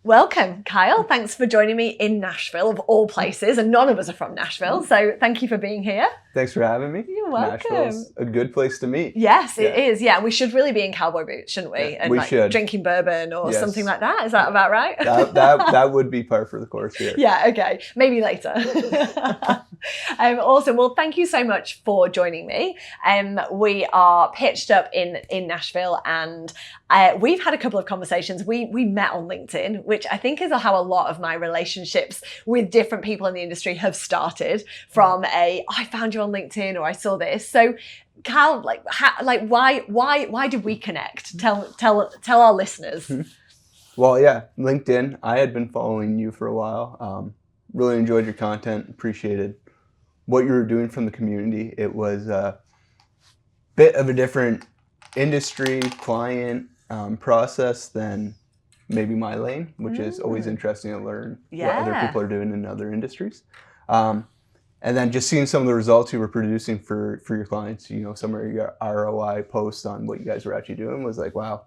Welcome, Kyle. Thanks for joining me in Nashville, of all places, and none of us are from Nashville, so thank you for being here. Thanks for having me. You're welcome. Nashville's a good place to meet. Yes, it is. Yeah, we should really be in cowboy boots, shouldn't we? Yeah, and we should. Drinking bourbon or something like that. Is that about right? That would be par for the course here. Yeah, okay. Maybe later. Awesome. Well, thank you so much for joining me. We are pitched up in Nashville, and we've had a couple of conversations. We met on LinkedIn, which I think is how a lot of my relationships with different people in the industry have started, from I found you on LinkedIn, or I saw this. So Kyle, why did we connect? Tell our listeners. Well, yeah, LinkedIn. I had been following you for a while. Really enjoyed your content. Appreciated what you were doing from the community. It was a bit of a different industry, client, process than maybe my lane, which is always interesting to learn what other people are doing in other industries. And then just seeing some of the results you were producing for your clients, some of your ROI posts on what you guys were actually doing was like, wow,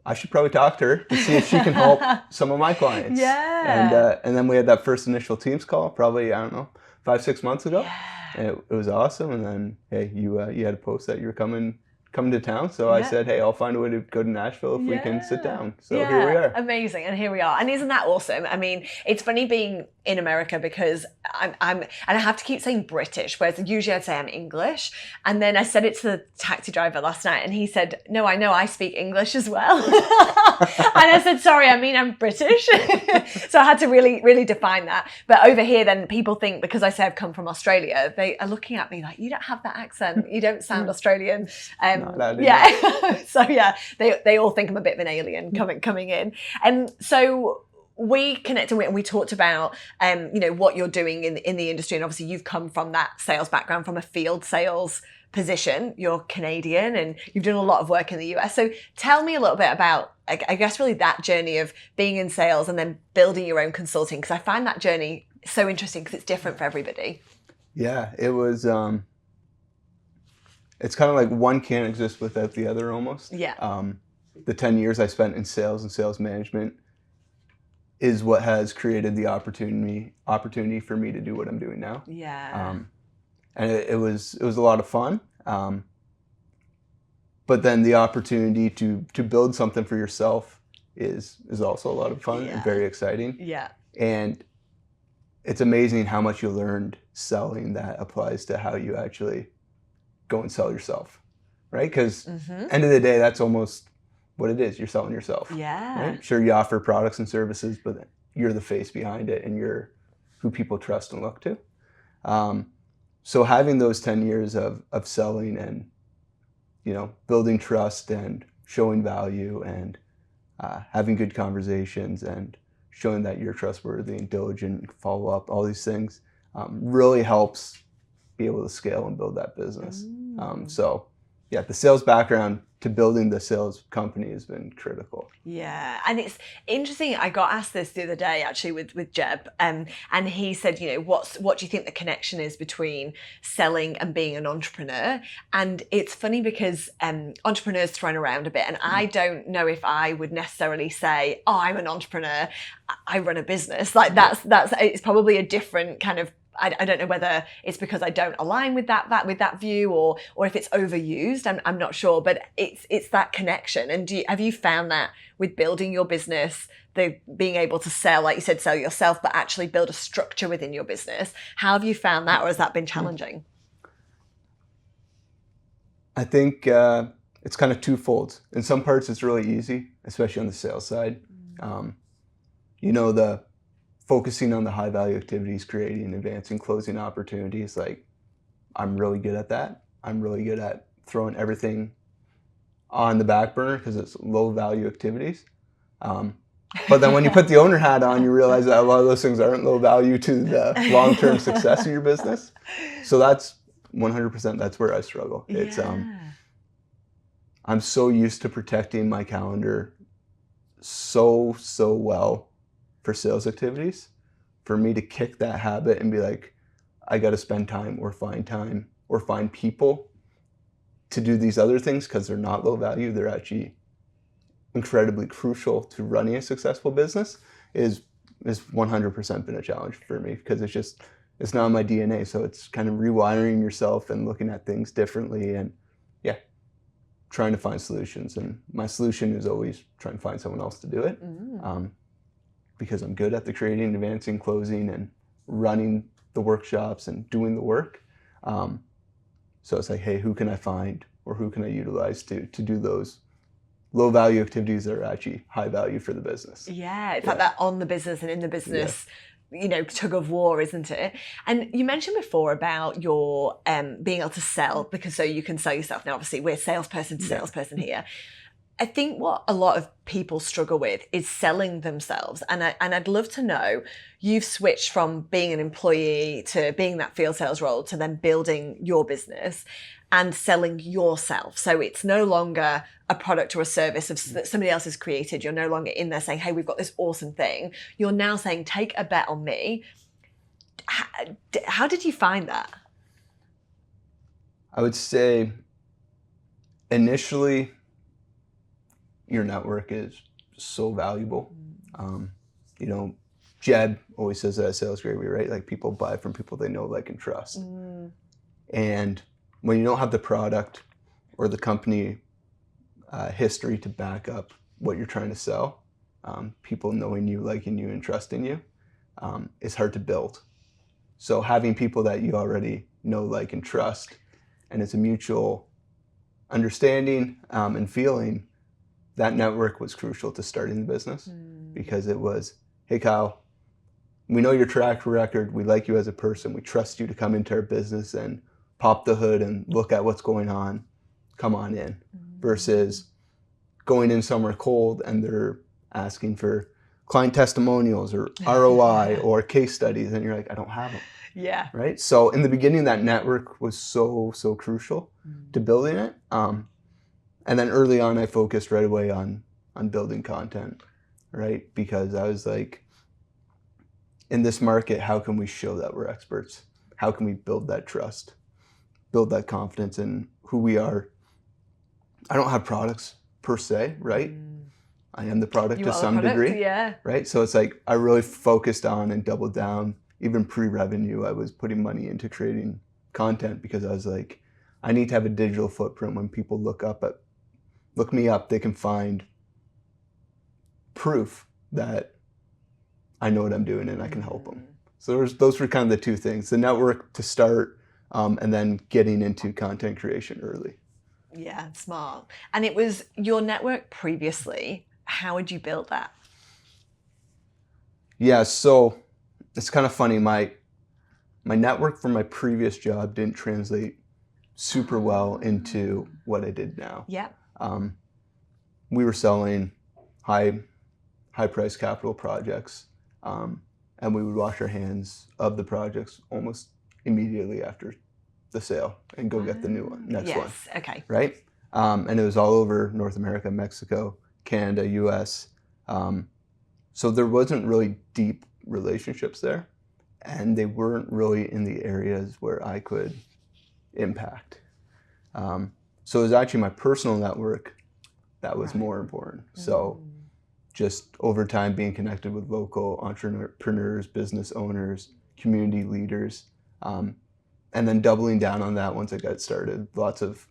I should probably talk to her to see if she can help some of my clients. Yeah. And then we had that first initial Teams call, probably, 5-6 months ago. Yeah. And it was awesome. And then, hey, you had a post that you were coming to town. So I said, hey, I'll find a way to go to Nashville if we can sit down. So here we are. Amazing. And here we are. And isn't that awesome? I mean, it's funny being in America because I'm and I have to keep saying British, whereas usually I'd say I'm English. And then I said it to the taxi driver last night, and he said, no, I know I speak English as well. And I said, sorry, I mean, I'm British. So I had to really, really define that. But over here, then people think because I say I've come from Australia, they are looking at me like, you don't have that accent. You don't sound Australian. So they all think I'm a bit of an alien coming in. And so we connected and we talked about what you're doing in the industry, and obviously you've come from that sales background, from a field sales position. You're Canadian and you've done a lot of work in the US. So tell me a little bit about, I guess, really that journey of being in sales and then building your own consulting, because I find that journey so interesting because it's different for everybody. Yeah, it was. It's kind of like one can't exist without the other almost. Yeah. The 10 years I spent in sales and sales management is what has created the opportunity for me to do what I'm doing now. Yeah. And it was a lot of fun. But then the opportunity to build something for yourself is also a lot of fun and very exciting. Yeah. And it's amazing how much you learned selling that applies to how you actually go and sell yourself, right? Because end of the day, that's almost what it is. You're selling yourself. Yeah. Right? Sure, you offer products and services, but you're the face behind it, and you're who people trust and look to. So having those 10 years of selling and building trust and showing value and having good conversations and showing that you're trustworthy and diligent and follow up, all these things really helps be able to scale and build that business. So yeah, the sales background to building the sales company has been critical. Yeah, and it's interesting. I got asked this the other day actually with Jeb, and he said, what do you think the connection is between selling and being an entrepreneur? And it's funny because entrepreneur's thrown around a bit, and I don't know if I would necessarily say, oh, I'm an entrepreneur, I run a business. Like that's it's probably a different kind of. I don't know whether it's because I don't align with that view, or if it's overused. I'm not sure, but it's that connection. And have you found that with building your business, the being able to sell, like you said, sell yourself, but actually build a structure within your business? How have you found that, or has that been challenging? I think it's kind of twofold. In some parts, it's really easy, especially on the sales side. The focusing on the high value activities, creating, advancing, closing opportunities. Like, I'm really good at that. I'm really good at throwing everything on the back burner because it's low value activities. But then when you put the owner hat on, you realize that a lot of those things aren't low value to the long-term success of your business. So that's 100%, that's where I struggle. Yeah. It's I'm so used to protecting my calendar so well for sales activities. For me to kick that habit and be like, I got to spend time or find people to do these other things because they're not low value. They're actually incredibly crucial to running a successful business is 100% been a challenge for me, because it's not in my DNA. So it's kind of rewiring yourself and looking at things differently, and yeah, trying to find solutions. And my solution is always trying to find someone else to do it, because I'm good at the creating, advancing, closing, and running the workshops and doing the work. So it's like, hey, who can I find, or who can I utilize to do those low value activities that are actually high value for the business? Yeah, it's like that on the business and in the business, tug of war, isn't it? And you mentioned before about your being able to sell, because so you can sell yourself. Now, obviously, we're salesperson to salesperson here. I think what a lot of people struggle with is selling themselves. And I'd love to know, you've switched from being an employee to being that field sales role to then building your business and selling yourself. So it's no longer a product or a service that somebody else has created. You're no longer in there saying, hey, we've got this awesome thing. You're now saying, take a bet on me. How did you find that? I would say initially, your network is so valuable. Jed always says that at Sales Gravy, right? Like, people buy from people they know, like, and trust. And when you don't have the product or the company history to back up what you're trying to sell, people knowing you, liking you, and trusting you, is hard to build. So having people that you already know, like, and trust, and it's a mutual understanding and feeling, that network was crucial to starting the business, because it was, hey, Kyle, we know your track record. We like you as a person. We trust you to come into our business and pop the hood and look at what's going on. Come on in. Versus going in somewhere cold and they're asking for client testimonials or ROI or case studies, and you're like, I don't have them. Yeah. Right? So in the beginning, that network was so crucial to building it. And then early on, I focused right away on building content, right? Because I was like, in this market, how can we show that we're experts? How can we build that trust, build that confidence in who we are? I don't have products per se, right? I am the product to some degree, yeah. right? So it's like, I really focused on and doubled down. Even pre-revenue, I was putting money into creating content, because I was like, I need to have a digital footprint. When people look me up, they can find proof that I know what I'm doing and I can help them. So those were kind of the two things: the network to start, and then getting into content creation early. Yeah, smart. And it was your network previously. How would you build that? Yeah, so it's kind of funny. My network from my previous job didn't translate super well into what I did now. Yeah. We were selling high price capital projects, and we would wash our hands of the projects almost immediately after the sale and go get the new one, next one. Yes, okay. Right? And it was all over North America, Mexico, Canada, US. So there wasn't really deep relationships there, and they weren't really in the areas where I could impact. So it was actually my personal network that was more important. So just over time, being connected with local entrepreneurs, business owners, community leaders, and then doubling down on that once I got started. Lots of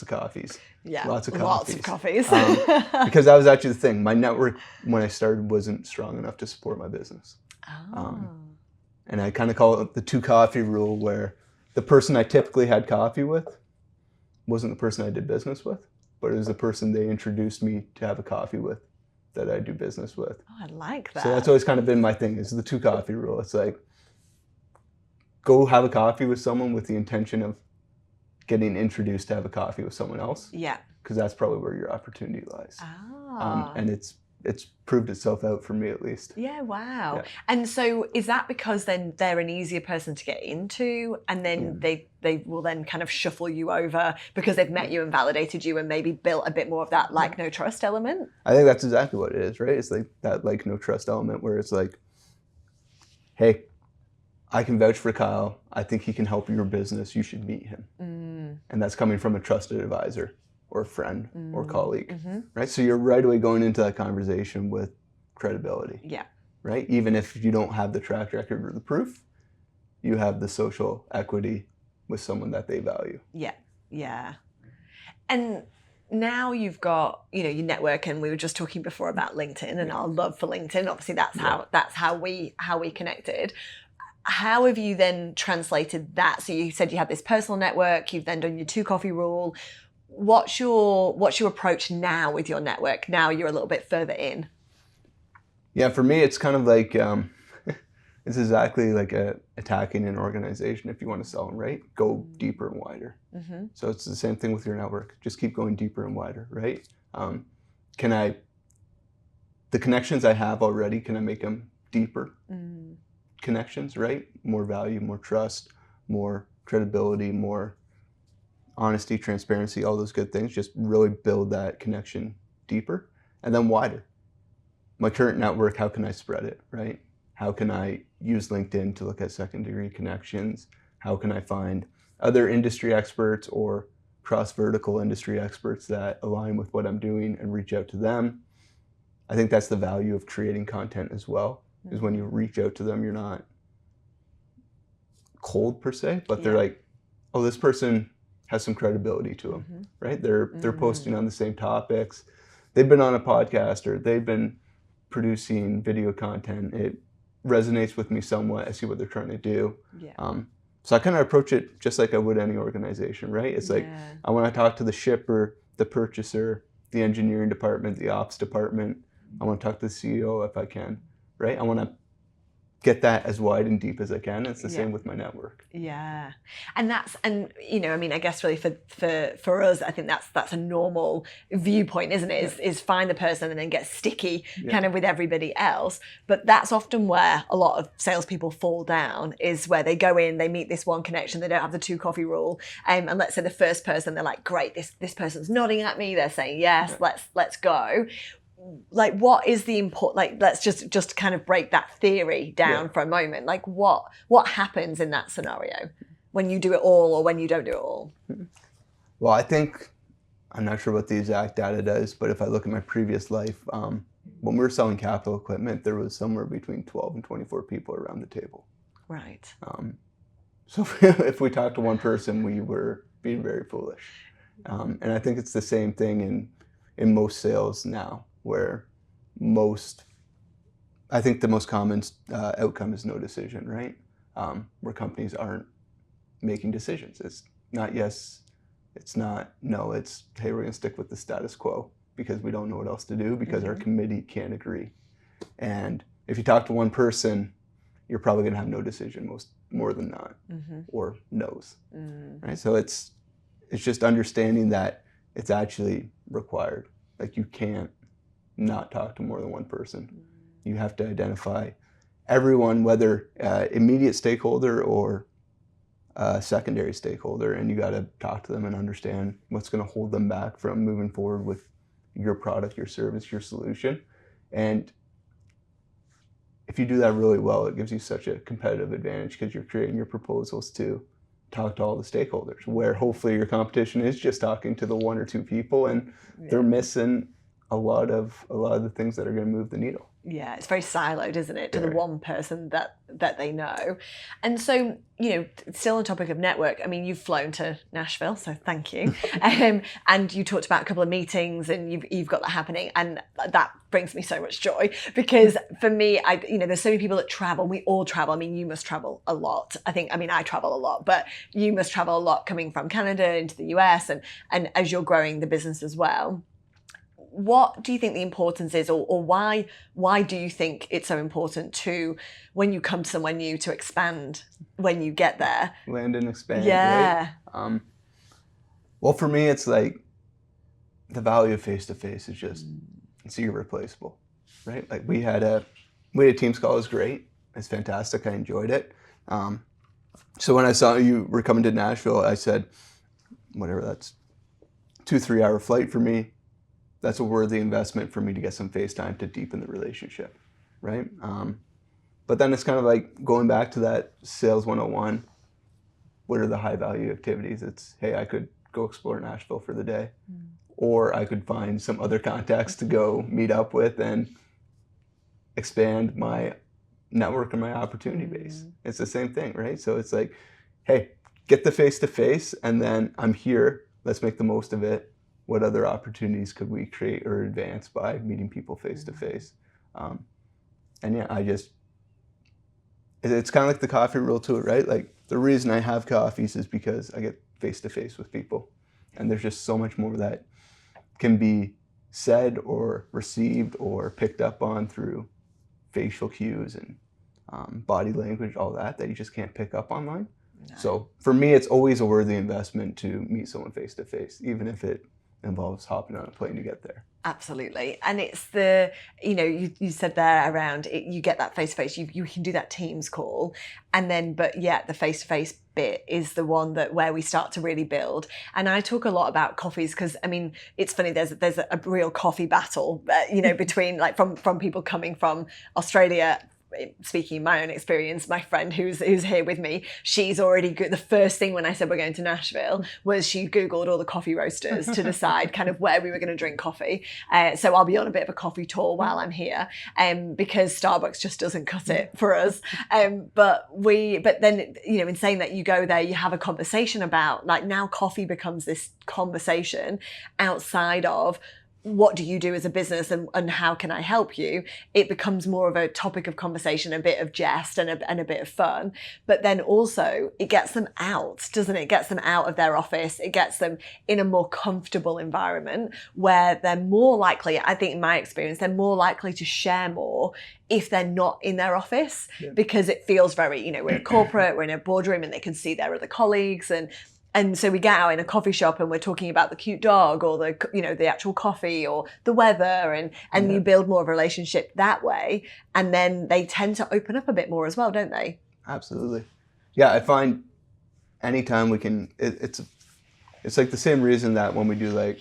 coffees. Yeah, lots of coffees. Because that was actually the thing. My network when I started wasn't strong enough to support my business. And I kind of call it the 2 coffee rule, where the person I typically had coffee with wasn't the person I did business with, but it was the person they introduced me to have a coffee with that I do business with. Oh, I like that. So that's always kind of been my thing, is the 2 coffee rule. It's like, go have a coffee with someone with the intention of getting introduced to have a coffee with someone else. Yeah. Because that's probably where your opportunity lies. And it's proved itself out for me, at least. Yeah, wow. Yeah. And so is that because then they're an easier person to get into, and then they will then kind of shuffle you over because they've met you and validated you and maybe built a bit more of that like no trust element? I think that's exactly what it is, right? It's like that like no trust element, where it's like, hey, I can vouch for Kyle. I think he can help your business. You should meet him. And that's coming from a trusted advisor. or friend or colleague, right? So you're right away going into that conversation with credibility, right? Even if you don't have the track record or the proof, you have the social equity with someone that they value. Yeah. And now you've got, your network, and we were just talking before about LinkedIn and our love for LinkedIn. Obviously, that's how we connected. How have you then translated that? So you said you had this personal network. You've then done your 2 coffee rule. What's your approach now with your network? Now you're a little bit further in. Yeah, for me, it's kind of like it's exactly like attacking an organization. If you want to sell them, right, go deeper and wider. So it's the same thing with your network. Just keep going deeper and wider, right? The connections I have already, can I make them deeper connections, right? More value, more trust, more credibility, more honesty, transparency, all those good things. Just really build that connection deeper and then wider. My current network, how can I spread it, right? How can I use LinkedIn to look at second-degree connections? How can I find other industry experts or cross-vertical industry experts that align with what I'm doing and reach out to them? I think that's the value of creating content as well, is when you reach out to them, you're not cold per se, but they're like, oh, this person has some credibility to them, right? They're posting on the same topics. They've been on a podcast or they've been producing video content. It resonates with me somewhat. I see what they're trying to do. So I kind of approach it just like I would any organization, right? It's like, I want to talk to the shipper, the purchaser, the engineering department, the ops department. I want to talk to the CEO if I can, right? I want to get that as wide and deep as I can. It's the same with my network. And I guess really for us, I think that's a normal viewpoint, isn't it? Is find the person and then get sticky kind of with everybody else. But that's often where a lot of salespeople fall down, is where they go in, they meet this one connection, they don't have the 2 coffee rule. And let's say the first person, they're like, great, this person's nodding at me, they're saying yes, let's go. Like, what is the important, like, let's just kind of break that theory down for a moment. Like, what happens in that scenario when you do it all or when you don't do it all? Well, I think, I'm not sure what the exact data does, but if I look at my previous life, when we were selling capital equipment, there was somewhere between 12 and 24 people around the table. Right. So if we talked to one person, we were being very foolish. And I think it's the same thing in most sales now, where I think the most common outcome is no decision, right? Where companies aren't making decisions. It's not yes, it's not no, it's, hey, we're gonna stick with the status quo because we don't know what else to do, because our committee can't agree. And if you talk to one person, you're probably gonna have no decision more than not, or no's, right? So it's just understanding that it's actually required. Like, you can't not talk to more than one person. You have to identify everyone, whether immediate stakeholder or secondary stakeholder, and you got to talk to them and understand what's going to hold them back from moving forward with your product, your service, your solution. And if you do that really well, it gives you such a competitive advantage, because you're creating your proposals to talk to all the stakeholders, where hopefully your competition is just talking to the 1 or 2 people, and they're missing a lot of the things that are going to move the needle. Yeah, it's very siloed, isn't it, to the one person that they know. And so, still on topic of network, I mean, you've flown to Nashville, so thank you. And you talked about a couple of meetings, and you've got that happening, and that brings me so much joy, because for me, there's so many people that travel. We all travel. I mean, you must travel a lot. I travel a lot, but you must travel a lot coming from Canada into the US, and as you're growing the business as well. What do you think the importance is, or why do you think it's so important to, when you come to somewhere new, to expand when you get there? Land and expand, right? Well, for me, it's like the value of face-to-face is just, it's irreplaceable, right? Like, we had a Teams call. It was great. It's fantastic. I enjoyed it. So when I saw you were coming to Nashville, I said, whatever, that's 2-3 hour flight for me. That's a worthy investment for me to get some face time to deepen the relationship, right? But then it's kind of like going back to that sales 101. What are the high value activities? It's, hey, I could go explore Nashville for the day. or I could find some other contacts to go meet up with and expand my network and my opportunity base. It's the same thing, right? So it's like, hey, get the face-to-face, and then I'm here. Let's make the most of it. What other opportunities could we create or advance by meeting people face-to-face? And yeah, it's kind of like the coffee rule too, right? Like the reason I have coffees is because I get face-to-face with people. And there's just so much more that can be said or received or picked up on through facial cues and body language, all that you just can't pick up online. No. So for me, it's always a worthy investment to meet someone face to face, even if it involves hopping on a plane to get there. Absolutely. And it's the, you said there around it, you get that face to face, you can do that Teams call, and then, but yeah, the face to face bit is the one where we start to really build. And I talk a lot about coffees because, I mean, it's funny, there's a real coffee battle, between like from people coming from Australia. Speaking of my own experience, my friend who's here with me, she's already good. The first thing when I said we're going to Nashville was she Googled all the coffee roasters to decide kind of where we were going to drink coffee. So I'll be on a bit of a coffee tour while I'm here, because Starbucks just doesn't cut it for us. But then, in saying that, you go there, you have a conversation about, like, now coffee becomes this conversation outside of what do you do as a business and how can I help you? It becomes more of a topic of conversation, a bit of jest and a bit of fun. But then also it gets them out, doesn't it? It gets them out of their office. It gets them in a more comfortable environment where they're more likely, I think in my experience, they're more likely to share more if they're not in their office, because it feels very, we're a corporate, we're in a boardroom and they can see their other colleagues. And so we get out in a coffee shop and we're talking about the cute dog or the actual coffee or the weather, and you build more of a relationship that way. And then they tend to open up a bit more as well, don't they? Absolutely. Yeah, I find anytime we can, it's like the same reason that when we do like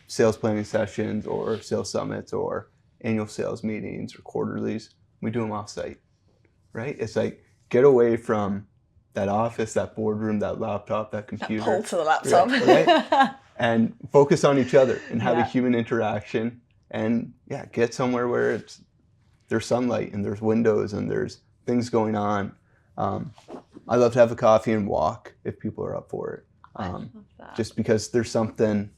sales planning sessions or sales summits or annual sales meetings or quarterlies, we do them off site, right? It's like, get away from that office, that boardroom, that laptop, that computer. That pull to the laptop. Right? And focus on each other and have a human interaction, and get somewhere where there's sunlight and there's windows and there's things going on. I love to have a coffee and walk if people are up for it. I love that. Just because there's something,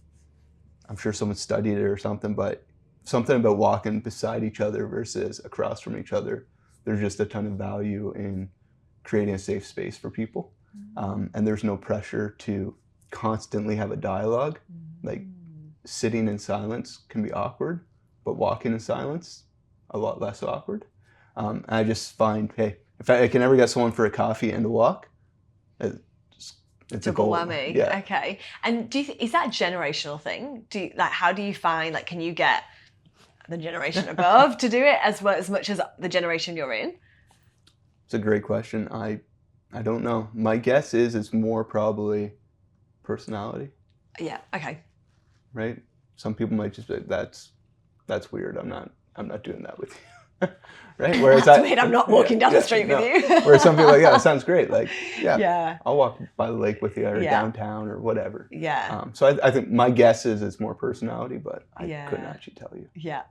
I'm sure someone studied it or something, but something about walking beside each other versus across from each other. There's just a ton of value in creating a safe space for people. And there's no pressure to constantly have a dialogue. Like sitting in silence can be awkward, but walking in silence, a lot less awkward. And I just find, hey, if I can ever get someone for a coffee and a walk, it's a goal. Whammy. Yeah. Okay. And is that a generational thing? How do you find, like, can you get the generation above to do it as much as the generation you're in? It's a great question. I don't know. My guess is it's more probably personality. Yeah. Okay. Right? Some people might just be like, that's weird. I'm not doing that with you. Right? Whereas that's weird. I'm not walking down the street with you. Whereas some people are like, that sounds great. Like, I'll walk by the lake with you or downtown or whatever. Yeah. So I think my guess is it's more personality, but I couldn't actually tell you. Yeah.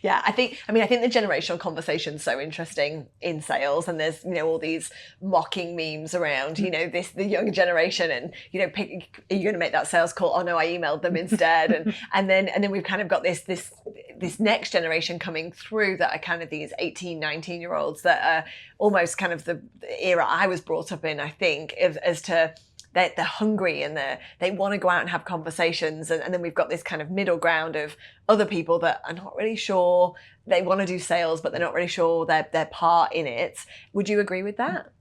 Yeah. I think the generational conversation is so interesting in sales, and there's, all these mocking memes around, the younger generation, and, are you going to make that sales call? Oh no, I emailed them instead. and then we've kind of got this next generation coming through that are kind of these 18, 19-year-olds that are almost kind of the era I was brought up in, I think, as to they're hungry and they want to go out and have conversations. And then we've got this kind of middle ground of other people that are not really sure they want to do sales, but they're not really sure their part in it. Would you agree with that?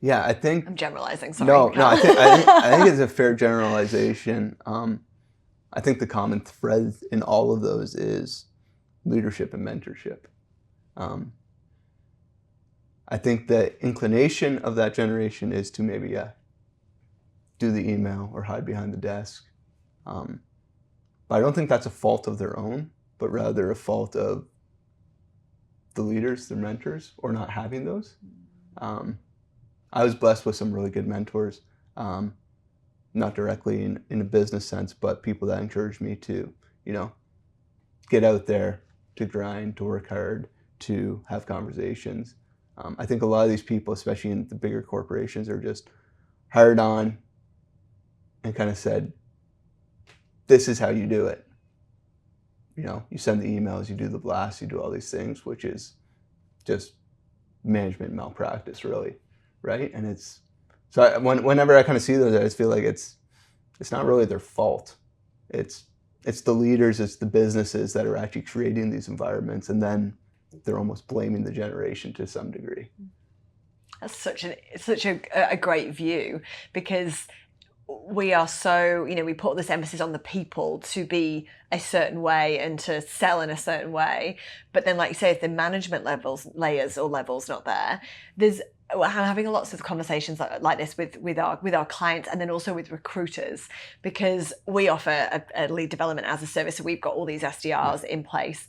Yeah, I think... I'm generalizing, sorry. No, I think it's a fair generalization. I think the common thread in all of those is leadership and mentorship. I think the inclination of that generation is to maybe do the email or hide behind the desk. But I don't think that's a fault of their own, but rather a fault of the leaders, their mentors, or not having those. I was blessed with some really good mentors. not directly in a business sense, but people that encourage me to, get out there, to grind, to work hard, to have conversations. I think a lot of these people, especially in the bigger corporations, are just hired on and kind of said, this is how you do it. You send the emails, you do the blasts, you do all these things, which is just management malpractice, really, right? And whenever I kind of see those, I just feel like it's not really their fault. It's the leaders, it's the businesses that are actually creating these environments, and then they're almost blaming the generation to some degree. That's such a great view, because we are so, we put this emphasis on the people to be a certain way and to sell in a certain way. But then, like you say, if the management layers not there, I'm having lots of conversations like this with our clients, and then also with recruiters, because we offer a lead development as a service. So we've got all these SDRs in place.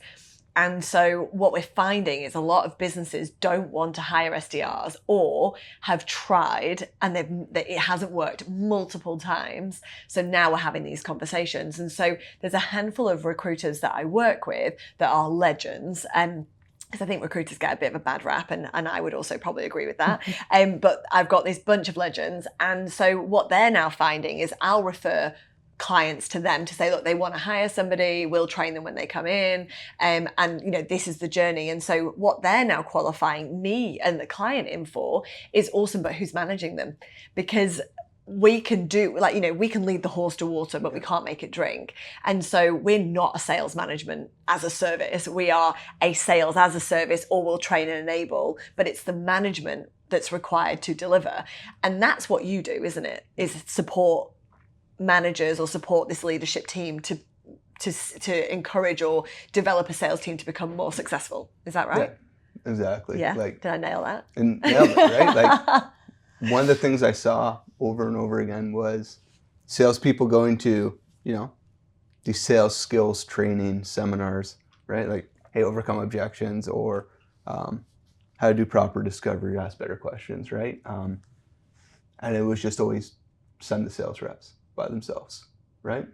And so what we're finding is a lot of businesses don't want to hire SDRs, or have tried and it hasn't worked multiple times. So now we're having these conversations. And so there's a handful of recruiters that I work with that are legends. Because I think recruiters get a bit of a bad rap, and I would also probably agree with that. But I've got this bunch of legends. And so what they're now finding is I'll refer clients to them to say, look, they want to hire somebody, we'll train them when they come in, and this is the journey. And so what they're now qualifying me and the client in for is awesome, but who's managing them? Because we can we can lead the horse to water, but we can't make it drink. And so we're not a sales management as a service. We are a sales as a service, or we'll train and enable, but it's the management that's required to deliver. And that's what you do, isn't it? Is support managers or support this leadership team to encourage or develop a sales team to become more successful. Is that right? Yeah, exactly. Yeah. Did I nail that? And nailed it, right? Like, one of the things I saw over and over again was salespeople going to, these sales skills training seminars, right? Like, hey, overcome objections, or how to do proper discovery, ask better questions, right? And it was just always send the sales reps by themselves, right?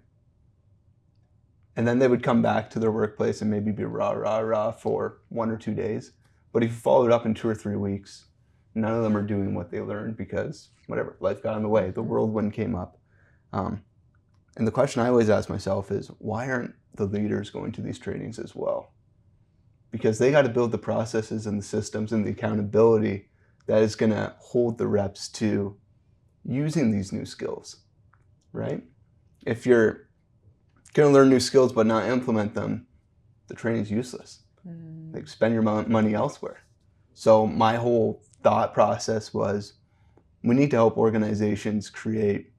And then they would come back to their workplace and maybe be rah for 1 or 2 days. But if you followed up in 2 or 3 weeks, none of them are doing what they learned, because whatever, life got in the way, the whirlwind came up. And the question I always ask myself is, why aren't the leaders going to these trainings as well? Because they got to build the processes and the systems and the accountability that is going to hold the reps to using these new skills, right? If you're going to learn new skills but not implement them, the training's useless. Like, spend your money elsewhere. So my whole thought process was, we need to help organizations create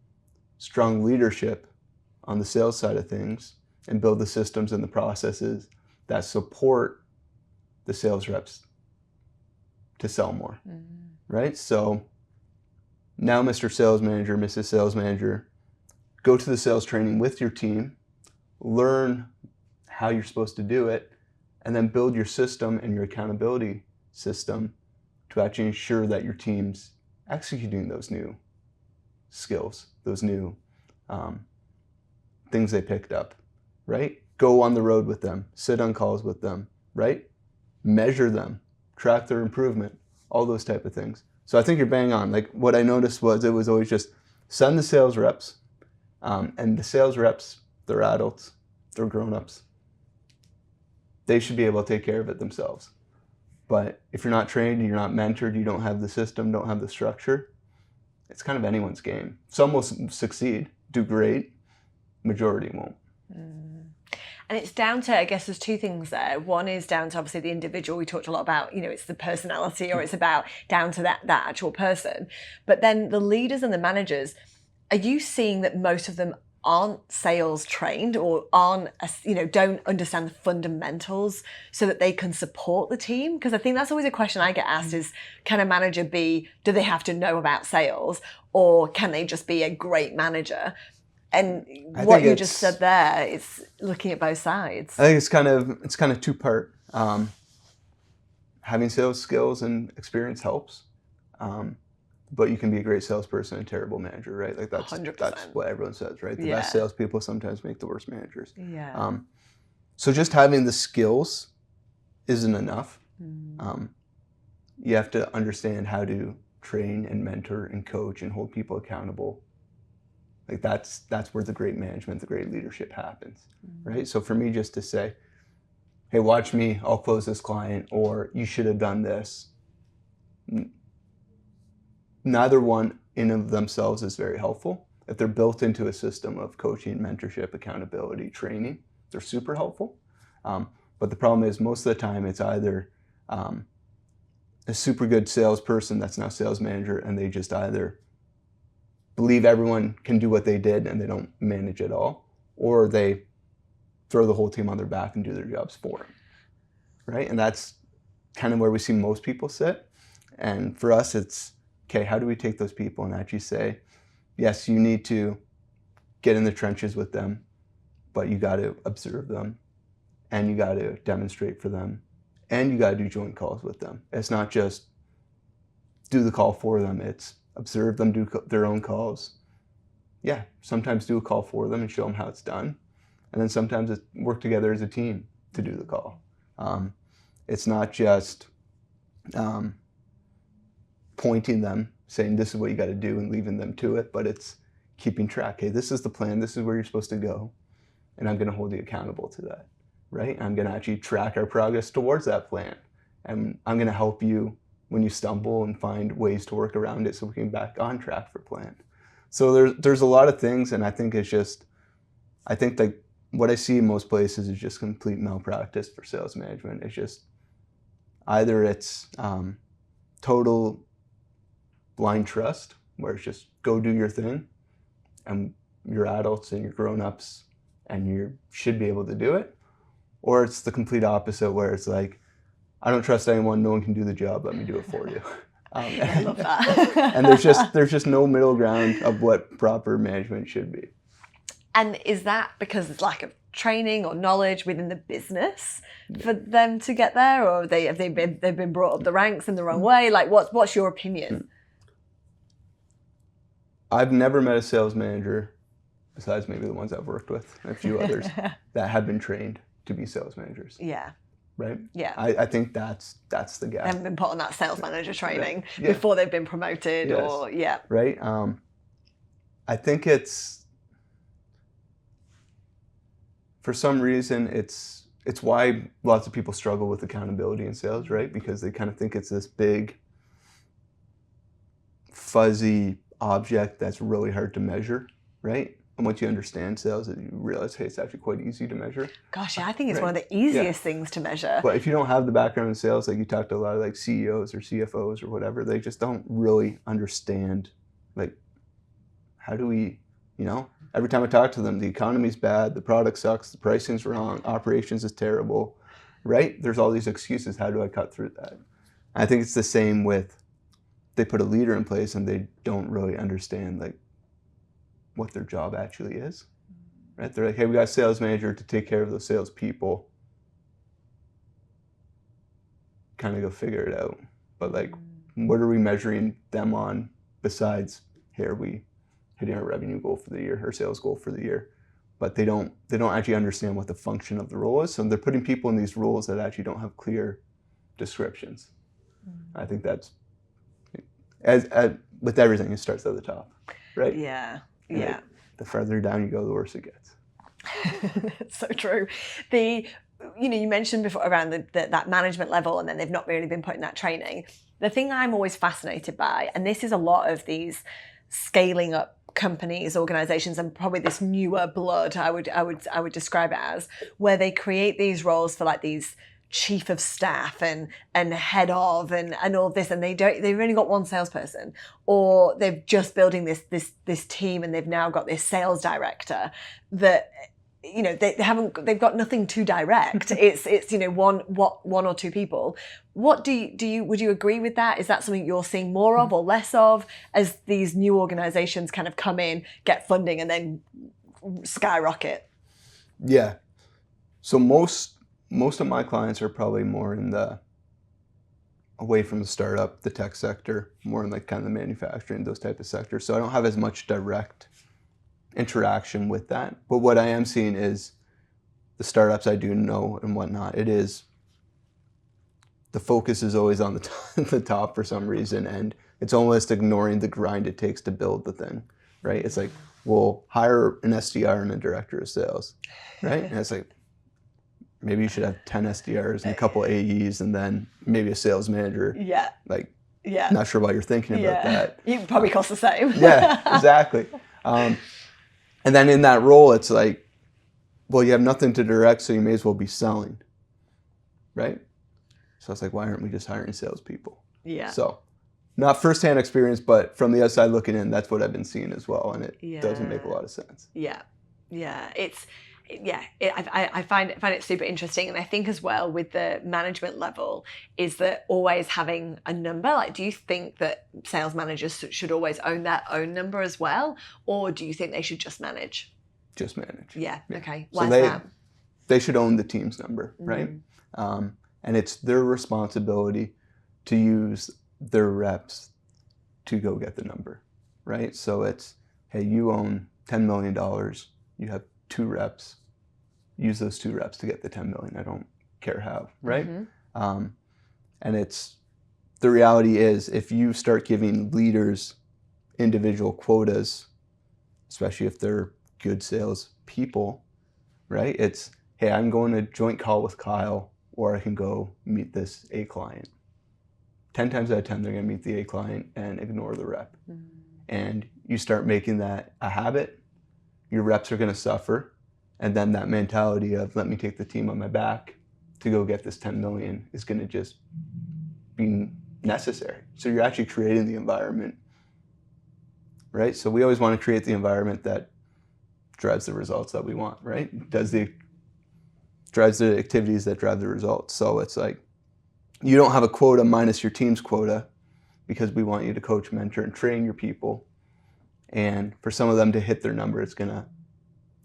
strong leadership on the sales side of things and build the systems and the processes that support the sales reps to sell more, right? So now, Mr. Sales Manager, Mrs. Sales Manager, go to the sales training with your team, learn how you're supposed to do it, and then build your system and your accountability system to actually ensure that your team's executing those new skills, those new things they picked up, right? Go on the road with them, sit on calls with them, right? Measure them, track their improvement, all those type of things. So I think you're bang on. Like, what I noticed was, it was always just send the sales reps, and the sales reps, they're adults, they're grown-ups. They should be able to take care of it themselves. But if you're not trained, you're not mentored, you don't have the system, don't have the structure, it's kind of anyone's game. Some will succeed, do great, majority won't. And it's down to, I guess there's two things there. One is down to obviously the individual. We talked a lot about, it's the personality, or it's about down to that actual person. But then the leaders and the managers, are you seeing that most of them aren't sales trained, or don't understand the fundamentals so that they can support the team? Because I think that's always a question I get asked is, can a manager do they have to know about sales, or can they just be a great manager? And what you just said there is looking at both sides. I think it's kind of two-part. Having sales skills and experience helps. but you can be a great salesperson and a terrible manager, right? Like that's 100%. what everyone says, right? The Yeah. best salespeople sometimes make the worst managers. Yeah. So just having the skills isn't enough. You have to understand how to train and mentor and coach and hold people accountable. Like that's where the great management, the great leadership happens, right? So for me, just to say, hey, watch me, I'll close this client, or you should have done this. Neither one in of themselves is very helpful. If they're built into a system of coaching, mentorship, accountability, training, they're super helpful. But the problem is most of the time it's either a super good salesperson that's now sales manager, and they just either believe everyone can do what they did and they don't manage at all, or they throw the whole team on their back and do their jobs for them, right? And that's kind of where we see most people sit. And for us, it's, okay, how do we take those people and actually say, yes, you need to get in the trenches with them, but you got to observe them, and you got to demonstrate for them, and you got to do joint calls with them. It's not just do the call for them. It's observe them do their own calls. Yeah, sometimes do a call for them and show them how it's done. And then sometimes it's work together as a team to do the call. It's not just pointing them, saying this is what you got to do and leaving them to it, but it's keeping track. Hey, this is the plan. This is where you're supposed to go. And I'm going to hold you accountable to that, right? I'm going to actually track our progress towards that plan. And I'm going to help you when you stumble and find ways to work around it so we can get back on track for plan. So there's a lot of things, and I think it's just, I think like what I see in most places is just complete malpractice for sales management. It's just either it's total blind trust, where it's just go do your thing, and you're adults and you're grown-ups and you should be able to do it, or it's the complete opposite, where it's like, I don't trust anyone, no one can do the job, let me do it for you. I love that. And there's just no middle ground of what proper management should be. And is that because it's lack of training or knowledge within the business for them to get there, or they've been brought up the ranks in the wrong way? Like, what's your opinion? I've never met a sales manager, besides maybe the ones I've worked with, a few others, that have been trained to be sales managers. Yeah. Right? Yeah. I think that's the gap. They haven't been put on that sales manager training Yeah. before they've been promoted. Yes. Or yeah. Right? I think it's, for some reason, it's why lots of people struggle with accountability in sales, right? Because they kind of think it's this big, fuzzy object that's really hard to measure, right? And once you understand sales, you realize, hey, it's actually quite easy to measure. Gosh, I think it's Right. one of the easiest things to measure. But if you don't have the background in sales, like you talk to a lot of like CEOs or CFOs or whatever, they just don't really understand, like, how do we, every time I talk to them, the economy's bad, the product sucks, the pricing's wrong, operations is terrible, right? There's all these excuses. How do I cut through that? I think it's the same with, they put a leader in place and they don't really understand like what their job actually is, right? They're like, hey, we got a sales manager to take care of those salespeople. Kind of go figure it out. But like, what are we measuring them on besides, hey, are we hitting our revenue goal for the year, our sales goal for the year? But they don't actually understand what the function of the role is. So they're putting people in these roles that actually don't have clear descriptions. I think that's, as with everything, it starts at the top, right? Yeah. And Yeah. like, the further down you go, the worse it gets. That's so true. You mentioned before around that management level, and then they've not really been put in that training. The thing I'm always fascinated by, and this is a lot of these scaling up companies, organizations, and probably this newer blood, I would describe it as, where they create these roles for like these chief of staff and head of and all of this, and they've only got one salesperson, or they're just building this team and they've now got this sales director that they've got nothing to direct. it's one or two people. What would you agree with that? Is that something you're seeing more of or less of as these new organizations kind of come in, get funding, and then skyrocket? Yeah. So most of my clients are probably more in the away from the startup, the tech sector, more in like kind of the manufacturing, those type of sectors. So I don't have as much direct interaction with that. But what I am seeing is the startups I do know and whatnot, it is, the focus is always on the top for some reason, and it's almost ignoring the grind it takes to build the thing, right? It's like, we'll hire an SDR and a director of sales, right? And it's like, maybe you should have 10 SDRs and a couple AEs and then maybe a sales manager. Yeah. Like, yeah. not sure why you're thinking about that. You probably cost the same. Yeah, exactly. And then in that role, it's like, well, you have nothing to direct, so you may as well be selling, right? So it's like, why aren't we just hiring salespeople? Yeah. So, not firsthand experience, but from the outside looking in, that's what I've been seeing as well, and it doesn't make a lot of sense. Yeah, I find it super interesting, and I think as well with the management level is that always having a number. Like, do you think that sales managers should always own their own number as well, or do you think they should just manage? Just manage. Yeah. Okay. Why is that? They should own the team's number, right? And it's their responsibility to use their reps to go get the number, right? So it's, hey, you own $10 million. You have 2 reps. Use those 2 reps to get the 10 million. I don't care how, right? And it's, the reality is, if you start giving leaders individual quotas, especially if they're good sales people, right? It's, hey, I'm going to a joint call with Kyle, or I can go meet this A client. 10 times out of 10, they're going to meet the A client and ignore the rep. And you start making that a habit, your reps are going to suffer. And then that mentality of, let me take the team on my back to go get this 10 million is going to just be necessary. So you're actually creating the environment, right? So we always want to create the environment that drives the results that we want, right? Drives the activities that drive the results. So it's like, you don't have a quota minus your team's quota, because we want you to coach, mentor, and train your people. And for some of them to hit their number, it's going to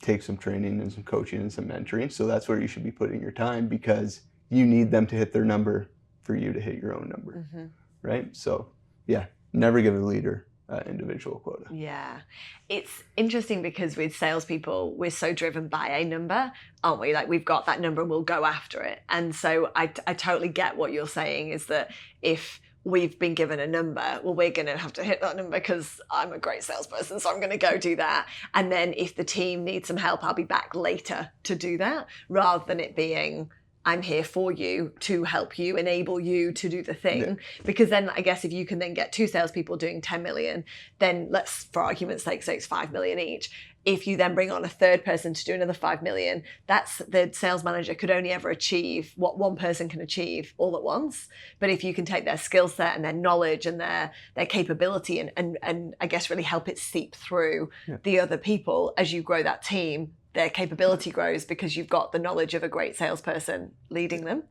take some training and some coaching and some mentoring. So that's where you should be putting your time, because you need them to hit their number for you to hit your own number, right? So yeah, never give a leader individual quota. Yeah. It's interesting because with salespeople, we're so driven by a number, aren't we? Like, we've got that number and we'll go after it. And so I totally get what you're saying, is that if we've been given a number, well, we're going to have to hit that number because I'm a great salesperson, so I'm going to go do that. And then if the team needs some help, I'll be back later to do that, rather than it being, I'm here for you to help you, enable you to do the thing. Yeah. Because then I guess if you can then get 2 salespeople doing 10 million, then let's, for argument's sake, say it's 5 million each. If you then bring on a third person to do another 5 million, that's, the sales manager could only ever achieve what one person can achieve all at once. But if you can take their skill set and their knowledge and their capability and I guess really help it seep through the other people as you grow that team, their capability grows because you've got the knowledge of a great salesperson leading them.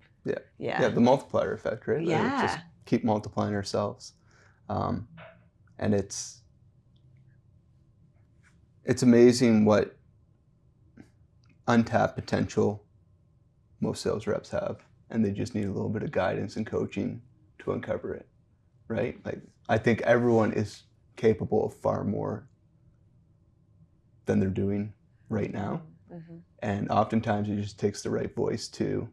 Yeah, the multiplier effect, right? Yeah. Just keep multiplying ourselves. And it's amazing what untapped potential most sales reps have, and they just need a little bit of guidance and coaching to uncover it, right? Like, I think everyone is capable of far more than they're doing right now. And oftentimes it just takes the right voice to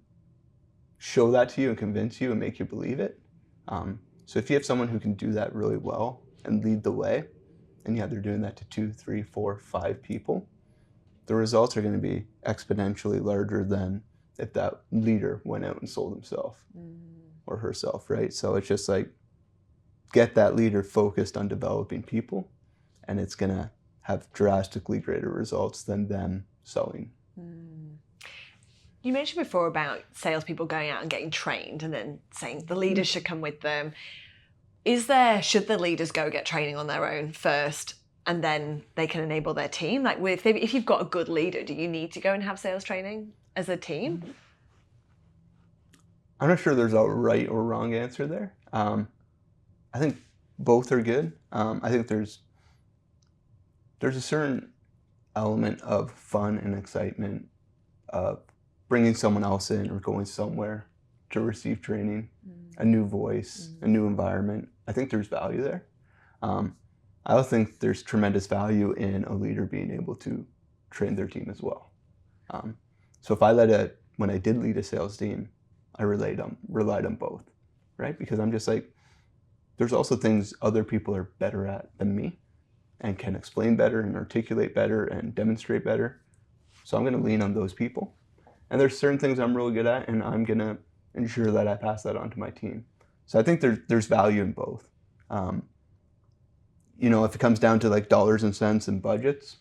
show that to you and convince you and make you believe it. So if you have someone who can do that really well and lead the way, and they're doing that to 2, 3, 4, 5 people, the results are going to be exponentially larger than if that leader went out and sold himself or herself, right? So it's just like, get that leader focused on developing people, and it's going to have drastically greater results than them selling. You mentioned before about salespeople going out and getting trained and then saying the leaders should come with them. Should the leaders go get training on their own first and then they can enable their team? Like, if you've got a good leader, do you need to go and have sales training as a team? I'm not sure there's a right or wrong answer there. I think both are good. I think there's a certain element of fun and excitement of bringing someone else in or going somewhere to receive training, a new voice, a new environment. I think there's value there. I also think there's tremendous value in a leader being able to train their team as well. So if when I did lead a sales team, I relied on both, right? Because I'm just like, there's also things other people are better at than me and can explain better and articulate better and demonstrate better. So I'm going to lean on those people. And there's certain things I'm really good at, and I'm going to ensure that I pass that on to my team. So I think there's value in both. If it comes down to like dollars and cents and budgets,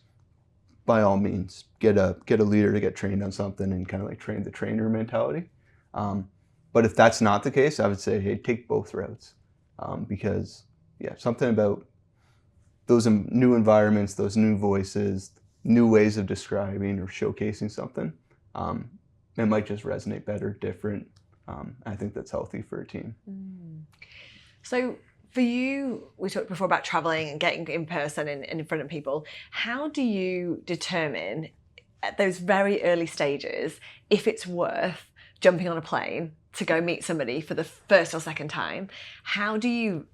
by all means, get a leader to get trained on something and kind of like train the trainer mentality. But if that's not the case, I would say, hey, take both routes. Because something about those new environments, those new voices, new ways of describing or showcasing something, it might just resonate better, different. I think that's healthy for a team. So for you, we talked before about traveling and getting in person and in front of people. How do you determine at those very early stages if it's worth jumping on a plane to go meet somebody for the first or second time? How do you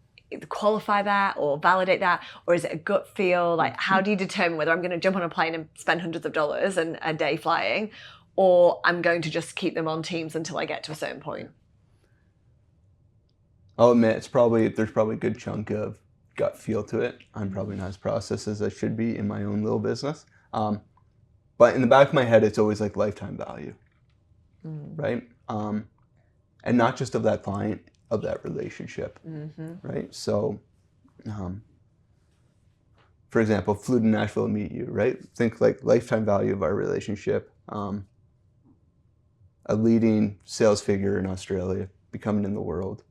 qualify that or validate that? Or is it a gut feel? Like, how do you determine whether I'm going to jump on a plane and spend hundreds of dollars and a day flying, or I'm going to just keep them on Teams until I get to a certain point? I'll admit there's probably a good chunk of gut feel to it. I'm probably not as processed as I should be in my own little business. But in the back of my head, it's always like lifetime value, right? And not just of that client, of that relationship, right? So, for example, flew to Nashville to meet you, right? Think like lifetime value of our relationship. A leading sales figure in Australia, becoming in the world,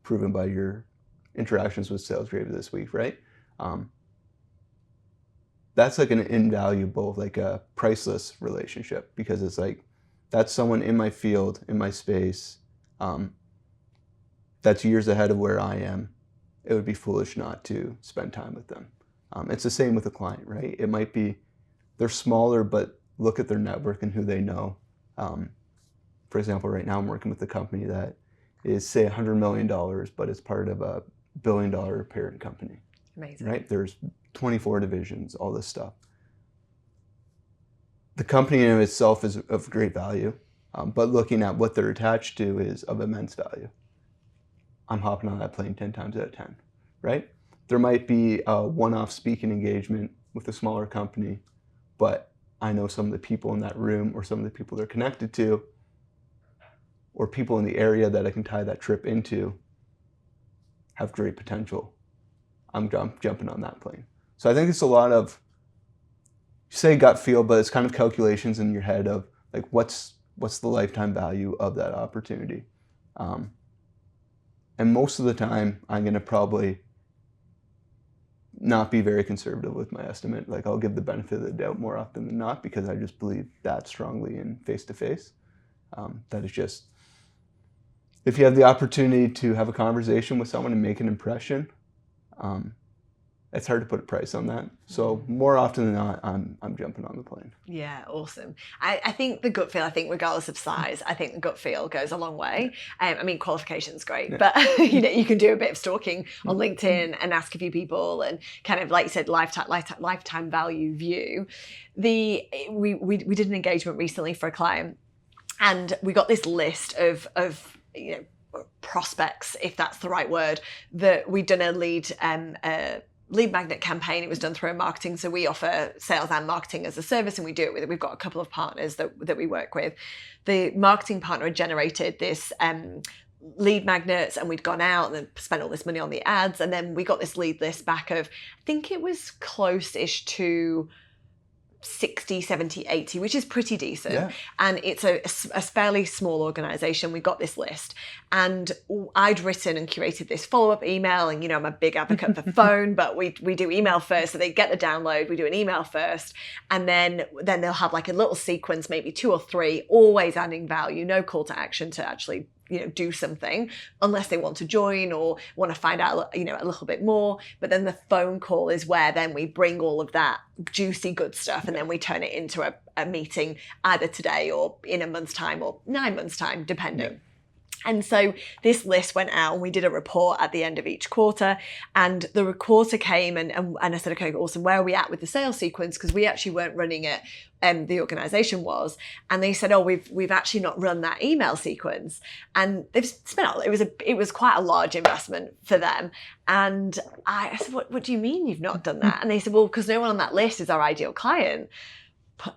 proven by your interactions with SalesGravy this week, right? That's like an invaluable, like a priceless relationship, because it's like, that's someone in my field, in my space, that's years ahead of where I am. It would be foolish not to spend time with them. It's the same with a client, right? It might be, they're smaller, but look at their network and who they know. For example, right now I'm working with a company that is, say, $100 million, but it's part of a $1 billion parent company. Amazing. Right? There's 24 divisions, all this stuff. The company in itself is of great value, but looking at what they're attached to is of immense value. I'm hopping on that plane 10 times out of 10, right? There might be a one-off speaking engagement with a smaller company, but I know some of the people in that room, or some of the people they're connected to, or people in the area that I can tie that trip into, have great potential. I'm jumping on that plane. So I think it's a lot of, you say gut feel, but it's kind of calculations in your head of like, what's the lifetime value of that opportunity? And most of the time, I'm going to probably not be very conservative with my estimate. Like, I'll give the benefit of the doubt more often than not, because I just believe that strongly in face-to-face. That is just, if you have the opportunity to have a conversation with someone and make an impression, it's hard to put a price on that. So more often than not, I'm jumping on the plane. Yeah, awesome. I think the gut feel, I think regardless of size, I think the gut feel goes a long way. I mean, qualification's great, but you can do a bit of stalking on LinkedIn and ask a few people, and kind of, like you said, lifetime value view. We did an engagement recently for a client, and we got this list of prospects, if that's the right word, that we'd done a lead magnet campaign. It was done through a marketing. So we offer sales and marketing as a service, and we do it we've got a couple of partners that we work with. The marketing partner had generated this lead magnets, and we'd gone out and then spent all this money on the ads. And then we got this lead list back of, I think it was close-ish to 60, 70, 80, which is pretty decent. Yeah. And it's a fairly small organization. We got this list, and I'd written and curated this follow-up email, and I'm a big advocate for phone, but we do email first. So they get the download, we do an email first, and then they'll have like a little sequence, maybe 2 or 3, always adding value, no call to action to actually do something, unless they want to join or want to find out, a little bit more. But then the phone call is where then we bring all of that juicy good stuff, and then we turn it into a meeting either today or in a month's time or 9 months time, depending. And so this list went out and we did a report at the end of each quarter, and the quarter came and I said, okay, awesome, where are we at with the sales sequence? Because we actually weren't running it, the organization was. And they said, oh, we've actually not run that email sequence. And they've spent, it was quite a large investment for them. And I said, what do you mean you've not done that? And they said, well, because no one on that list is our ideal client.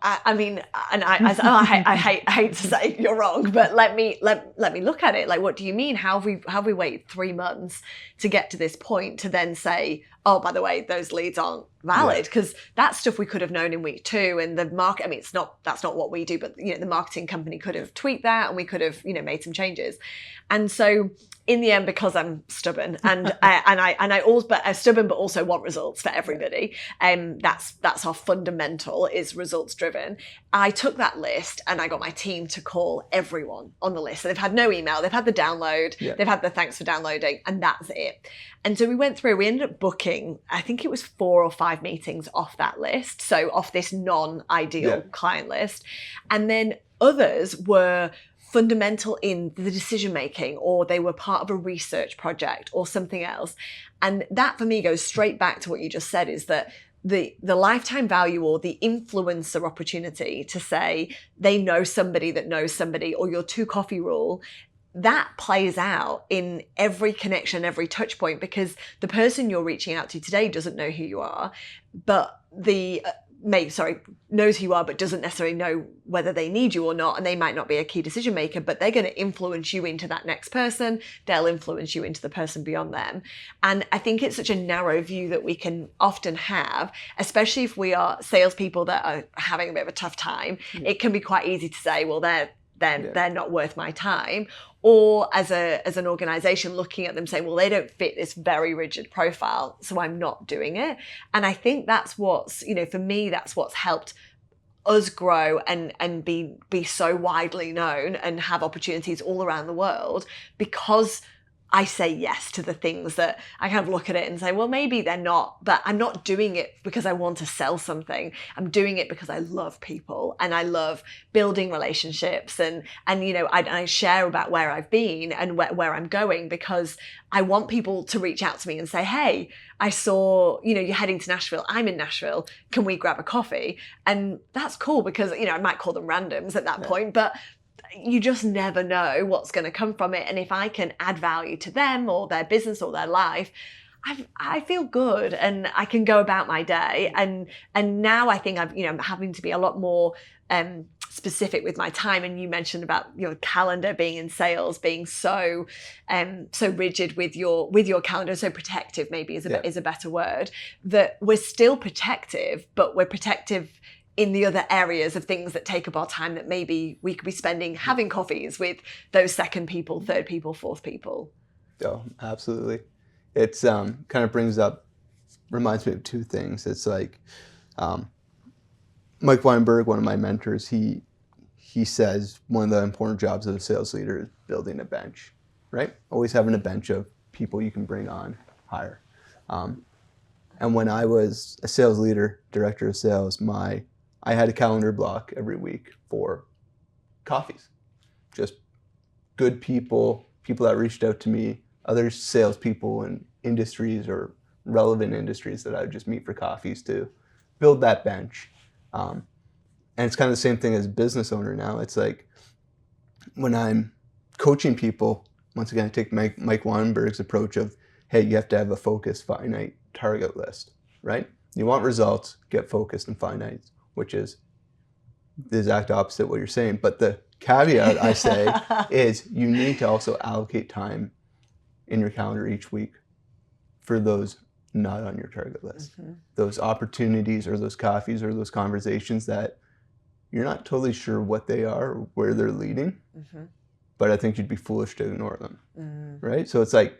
I mean, and I said, oh, I hate to say you're wrong, but let me look at it. Like, what do you mean? How have we waited 3 months to get to this point to then say, oh, by the way, those leads aren't valid? Because that's stuff we could have known in week 2, and the market. I mean, that's not what we do, but the marketing company could have tweaked that, and we could have made some changes. And so in the end, because I'm stubborn and I always, but I'm stubborn, but also want results for everybody. That's our fundamental, is results driven. I took that list and I got my team to call everyone on the list. So they've had no email, they've had the download, they've had the thanks for downloading, and that's it. And so we ended up booking, I think it was 4 or 5 meetings off that list. So off this non-ideal client list. And then others were fundamental in the decision making, or they were part of a research project or something else. And that for me goes straight back to what you just said, is that the lifetime value or the influencer opportunity to say they know somebody that knows somebody, or your 2 coffee rule, that plays out in every connection, every touch point, because the person you're reaching out to today doesn't know who you are, but knows who you are, but doesn't necessarily know whether they need you or not. And they might not be a key decision maker, but they're going to influence you into that next person. They'll influence you into the person beyond them. And I think it's such a narrow view that we can often have, especially if we are salespeople that are having a bit of a tough time. It can be quite easy to say, well, they're not worth my time. Or as an organization looking at them saying, well, they don't fit this very rigid profile, so I'm not doing it. And I think that's what's, for me, that's what's helped us grow and be so widely known and have opportunities all around the world, because I say yes to the things that I kind of look at it and say, well, maybe they're not, but I'm not doing it because I want to sell something. I'm doing it because I love people and I love building relationships, and I share about where I've been and where I'm going, because I want people to reach out to me and say, hey, I saw, you're heading to Nashville. I'm in Nashville. Can we grab a coffee? And that's cool, because, I might call them randoms at that point, but you just never know what's going to come from it. And if I can add value to them or their business or their life, I feel good and I can go about my day. And now I think I'm having to be a lot more specific with my time. And you mentioned about your calendar being in sales, being so rigid with your calendar, so protective maybe is a better word, that we're still protective, but we're protective in the other areas of things that take up our time that maybe we could be spending having coffees with those second people, third people, fourth people. Oh, absolutely. It's kind of reminds me of 2 things. It's like Mike Weinberg, one of my mentors, he says one of the important jobs of a sales leader is building a bench, right? Always having a bench of people you can bring on, hire. And when I was a sales leader, director of sales, I had a calendar block every week for coffees. Just good people that reached out to me, other salespeople in industries or relevant industries that I would just meet for coffees to build that bench. And it's kind of the same thing as a business owner now. It's like when I'm coaching people, once again, I take Mike Weinberg's approach of, hey, you have to have a focused, finite target list, right? You want results, get focused and finite, which is the exact opposite of what you're saying. But the caveat I say is you need to also allocate time in your calendar each week for those not on your target list. Those opportunities or those coffees or those conversations that you're not totally sure what they are or where they're leading, but I think you'd be foolish to ignore them, right? So it's like,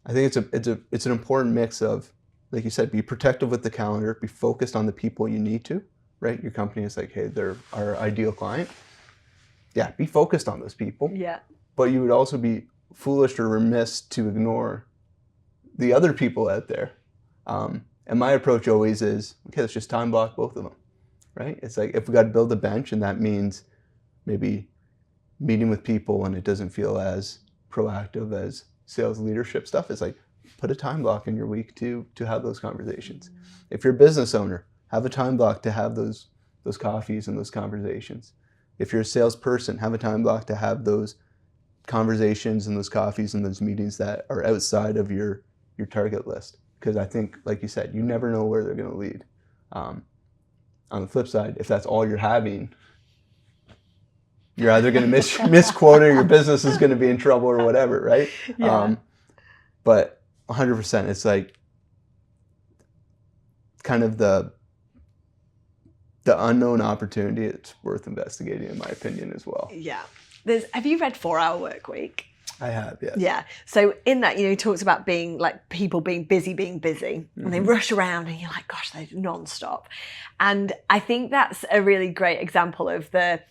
I think it's an important mix of, like you said, be protective with the calendar, be focused on the people you need to, right? Your company is like, hey, they're our ideal client. Yeah, be focused on those people. Yeah. But you would also be foolish or remiss to ignore the other people out there. And my approach always is, okay, let's just time block both of them, right? It's like, if we got to build a bench, and that means maybe meeting with people and it doesn't feel as proactive as sales leadership stuff, it's like, put a time block in your week to have those conversations. If you're a business owner, have a time block to have those coffees and those conversations. If you're a salesperson, have a time block to have those conversations and those coffees and those meetings that are outside of your target list. Because I think, like you said, you never know where they're going to lead. On the flip side, if that's all you're having, you're either going to misquote or your business is going to be in trouble or whatever, right? Yeah. But 100%, it's like kind of the unknown opportunity. It's worth investigating, in my opinion, as well. Yeah. Have you read 4 Hour Work Week? I have, yes. Yeah. So in that, he talks about being like people being busy, and they rush around and you're like, gosh, they're nonstop. And I think that's a really great example of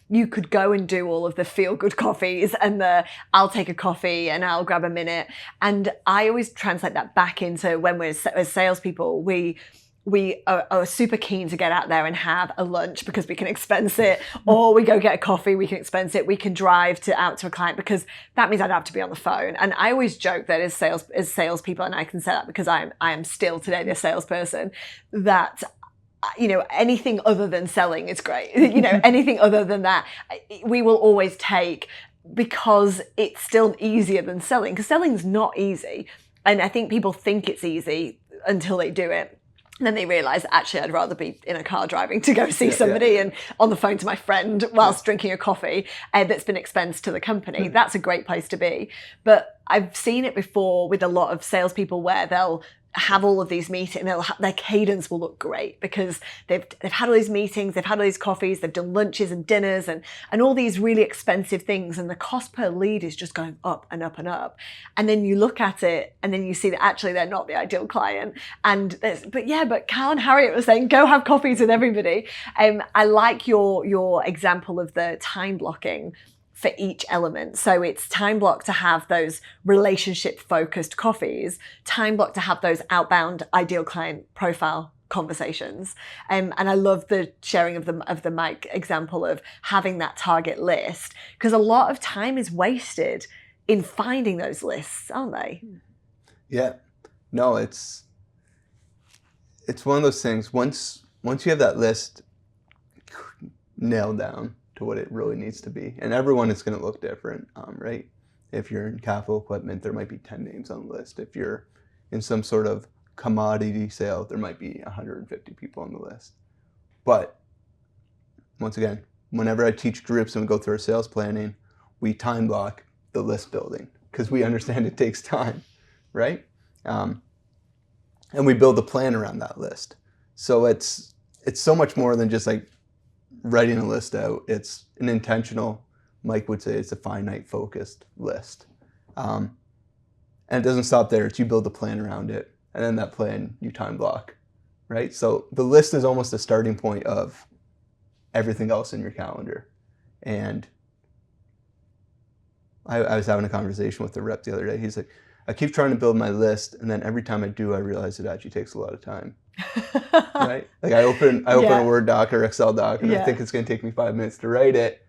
you could go and do all of the feel good coffees and I'll take a coffee and I'll grab a minute. And I always translate that back into when we're as salespeople, we are super keen to get out there and have a lunch because we can expense it, or we go get a coffee, we can expense it, we can drive out to a client because that means I'd have to be on the phone. And I always joke that as salespeople, and I can say that because I am still today the salesperson, that anything other than selling is great. Anything other than that, we will always take, because it's still easier than selling, because selling's not easy. And I think people think it's easy until they do it. And then they realise, actually, I'd rather be in a car driving to go see somebody and on the phone to my friend whilst drinking a coffee that's been expensed to the company. That's a great place to be. But I've seen it before with a lot of salespeople where they'll have all of these meetings, their cadence will look great because they've had all these meetings, they've had all these coffees, they've done lunches and dinners and all these really expensive things, and the cost per lead is just going up and up and up. And then you look at it and then you see that actually they're not the ideal client. But Kyle and Harriet were saying, go have coffees with everybody. I like your example of the time blocking for each element. So it's time block to have those relationship focused coffees, time block to have those outbound ideal client profile conversations. And I love the sharing of the Mike example of having that target list, because a lot of time is wasted in finding those lists, aren't they? Yeah. No, it's one of those things. Once you have that list nailed down to what it really needs to be, and everyone is going to look different, right? If you're in capital equipment, there might be 10 names on the list. If you're in some sort of commodity sale, there might be 150 people on the list. But once again, whenever I teach groups and we go through our sales planning, we time block the list building because we understand it takes time, right? And we build a plan around that list. So it's so much more than just like writing a list out. It's an intentional, Mike would say, it's a finite focused list. And it doesn't stop there. It's you build a plan around it, and then that plan you time block, right? So the list is almost a starting point of everything else in your calendar. And I was having a conversation with the rep the other day. He's like, I keep trying to build my list, and then every time I do, I realize it actually takes a lot of time. Right? Like I open a Word doc or Excel doc, and I think it's going to take me 5 minutes to write it,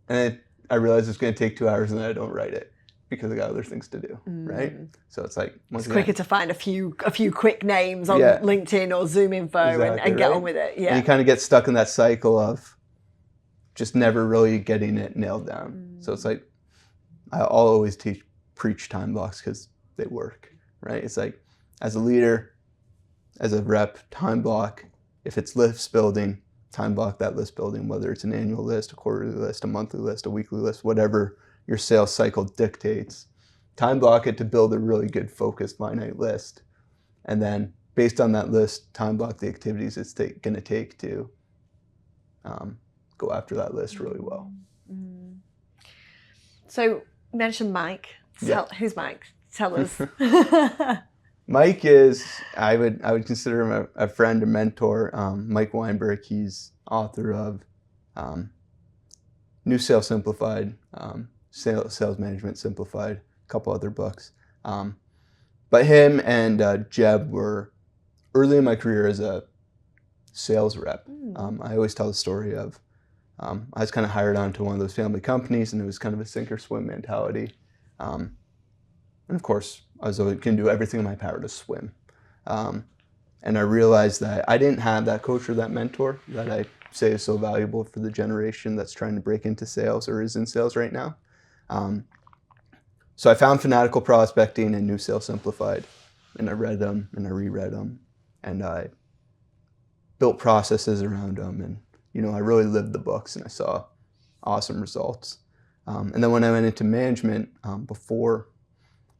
and then I realize it's going to take 2 hours, and then I don't write it because I got other things to do. Right? So it's like it's quicker to find a few quick names on LinkedIn or Zoom info and get on with it. Yeah, and you kind of get stuck in that cycle of just never really getting it nailed down. So it's like I'll always preach time blocks because they work, right? It's like as a leader, as a rep, time block. If it's list building, time block that list building, whether it's an annual list, a quarterly list, a monthly list, a weekly list, whatever your sales cycle dictates. Time block it to build a really good focused finite list. And then based on that list, time block the activities it's going to take to go after that list really well. So you mentioned Mike. Who's Mike? Tell us. Mike is, I would consider him a friend, a mentor. Mike Weinberg, he's author of New Sales Simplified, Sales Management Simplified, a couple other books. But him and Jeb were early in my career as a sales rep. I always tell the story of I was kind of hired onto one of those family companies, and it was kind of a sink or swim mentality. And of course, I was always going to do everything in my power to swim. And I realized that I didn't have that coach or that mentor that I say is so valuable for the generation that's trying to break into sales or is in sales right now. So I found Fanatical Prospecting and New Sales Simplified, and I read them and I reread them, and I built processes around them, and I really lived the books, and I saw awesome results. And then when I went into management,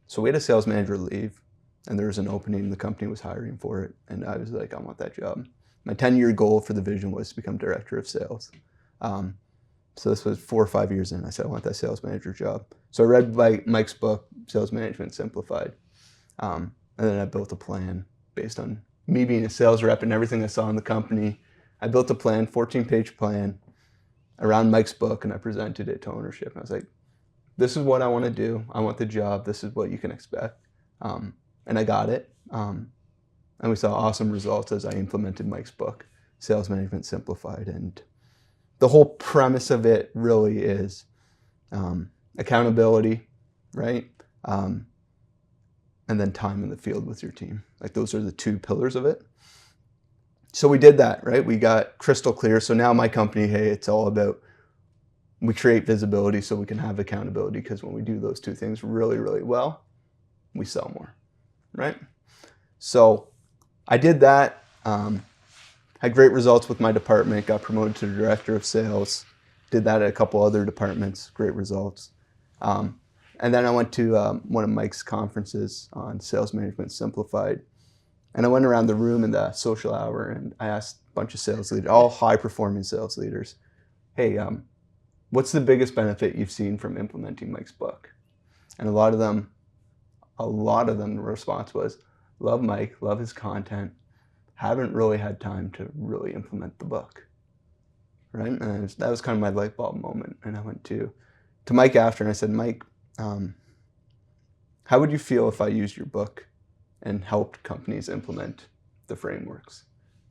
so we had a sales manager leave, and there was an opening, the company was hiring for it, and I was like, I want that job. My 10-year goal for the vision was to become director of sales. So this was 4 or 5 years in. I said, I want that sales manager job. So I read Mike's book, Sales Management Simplified. And then I built a plan based on me being a sales rep and everything I saw in the company. I built a plan, 14-page plan around Mike's book, and I presented it to ownership. And I was like, this is what I want to do. I want the job. This is what you can expect. And I got it. And we saw awesome results as I implemented Mike's book, Sales Management Simplified. And the whole premise of it really is accountability, right? And then time in the field with your team. Like, those are the 2 pillars of it. So we did that, right? We got crystal clear. So now my company, hey, it's all about, we create visibility so we can have accountability, because when we do those 2 things really, really well, we sell more, right? So I did that, had great results with my department, got promoted to the director of sales, did that at a couple other departments, great results. And then I went to one of Mike's conferences on Sales Management Simplified. And I went around the room in the social hour, and I asked a bunch of sales leaders, all high-performing sales leaders, hey, what's the biggest benefit you've seen from implementing Mike's book? And a lot of them, the response was, love Mike, love his content, haven't really had time to really implement the book, right? And that was kind of my light bulb moment. And I went to Mike after, and I said, Mike, how would you feel if I used your book and helped companies implement the frameworks?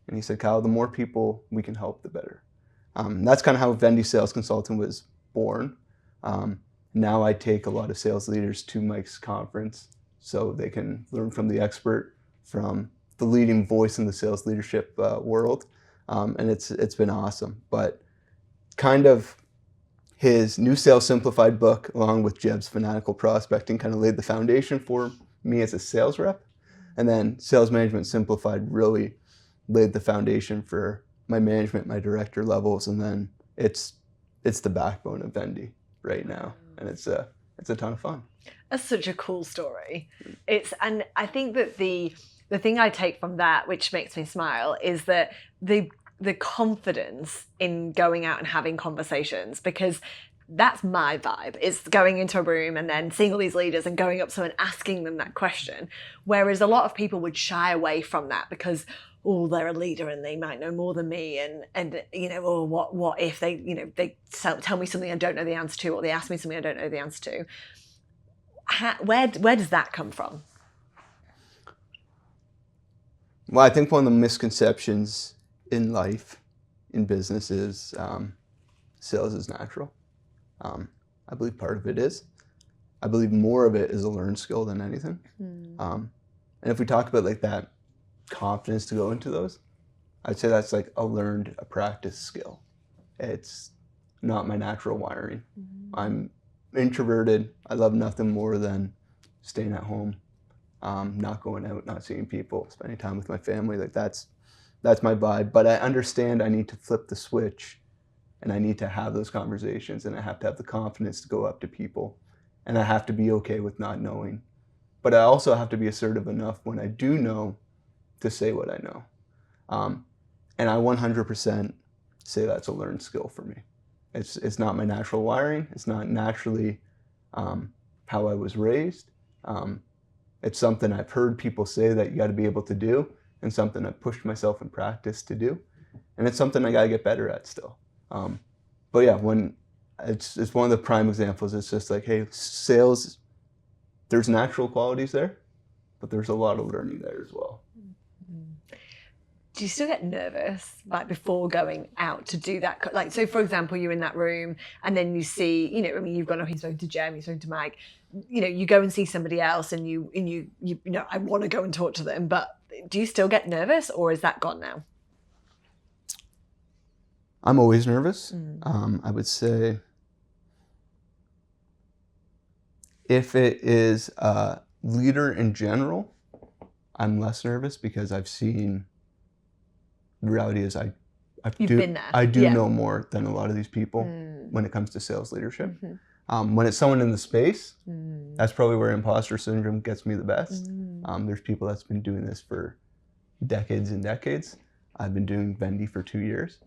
And he said, Kyle, the more people we can help, the better. That's kind of how Vendy Sales Consultant was born. Now I take a lot of sales leaders to Mike's conference so they can learn from the expert, from the leading voice in the sales leadership world. And it's been awesome. But kind of his New Sales Simplified book, along with Jeb's Fanatical Prospecting, kind of laid the foundation for me as a sales rep. And then Sales Management Simplified really laid the foundation for my management, my director levels. And then it's the backbone of Vendy right now. And it's a ton of fun. That's such a cool story. And I think that the thing I take from that, which makes me smile, is that the confidence in going out and having conversations, because that's my vibe. It's going into a room and then seeing all these leaders and going up to them and asking them that question. Whereas a lot of people would shy away from that because, oh, they're a leader and they might know more than me, and or what if they they tell me something I don't know the answer to, or they ask me something I don't know the answer to. Where does that come from? Well, I think one of the misconceptions in life, in business, is sales is natural. I believe part of it is. I believe more of it is a learned skill than anything. And if we talk about like that confidence to go into those, I'd say that's like a practice skill. It's not my natural wiring. I'm introverted. I love nothing more than staying at home, not going out, not seeing people, spending time with my family. Like that's my vibe. But I understand I need to flip the switch, and I need to have those conversations, and I have to have the confidence to go up to people, and I have to be okay with not knowing. But I also have to be assertive enough when I do know to say what I know. And I 100% say that's a learned skill for me. It's not my natural wiring. It's not naturally how I was raised. It's something I've heard people say that you got to be able to do, and something I've pushed myself in practice to do. And it's something I got to get better at still. But yeah, when it's one of the prime examples. It's just like, hey, sales, there's natural qualities there, but there's a lot of learning there as well. do you still get nervous like before going out to do that? Like, so for example, you're in that room and then you see, you know, I mean, you've gone up, you've spoken to Jem, you've spoken to Mike, you know, you go and see somebody else and you know, I want to go and talk to them, but do you still get nervous or is that gone now? I'm always nervous. I would say if it is a leader in general, I'm less nervous because I've seen. The reality is I been there. I do know more than a lot of these people when it comes to sales leadership. When it's someone in the space, that's probably where imposter syndrome gets me the best. There's people that's been doing this for decades and decades. I've been doing Vendy for 2 years.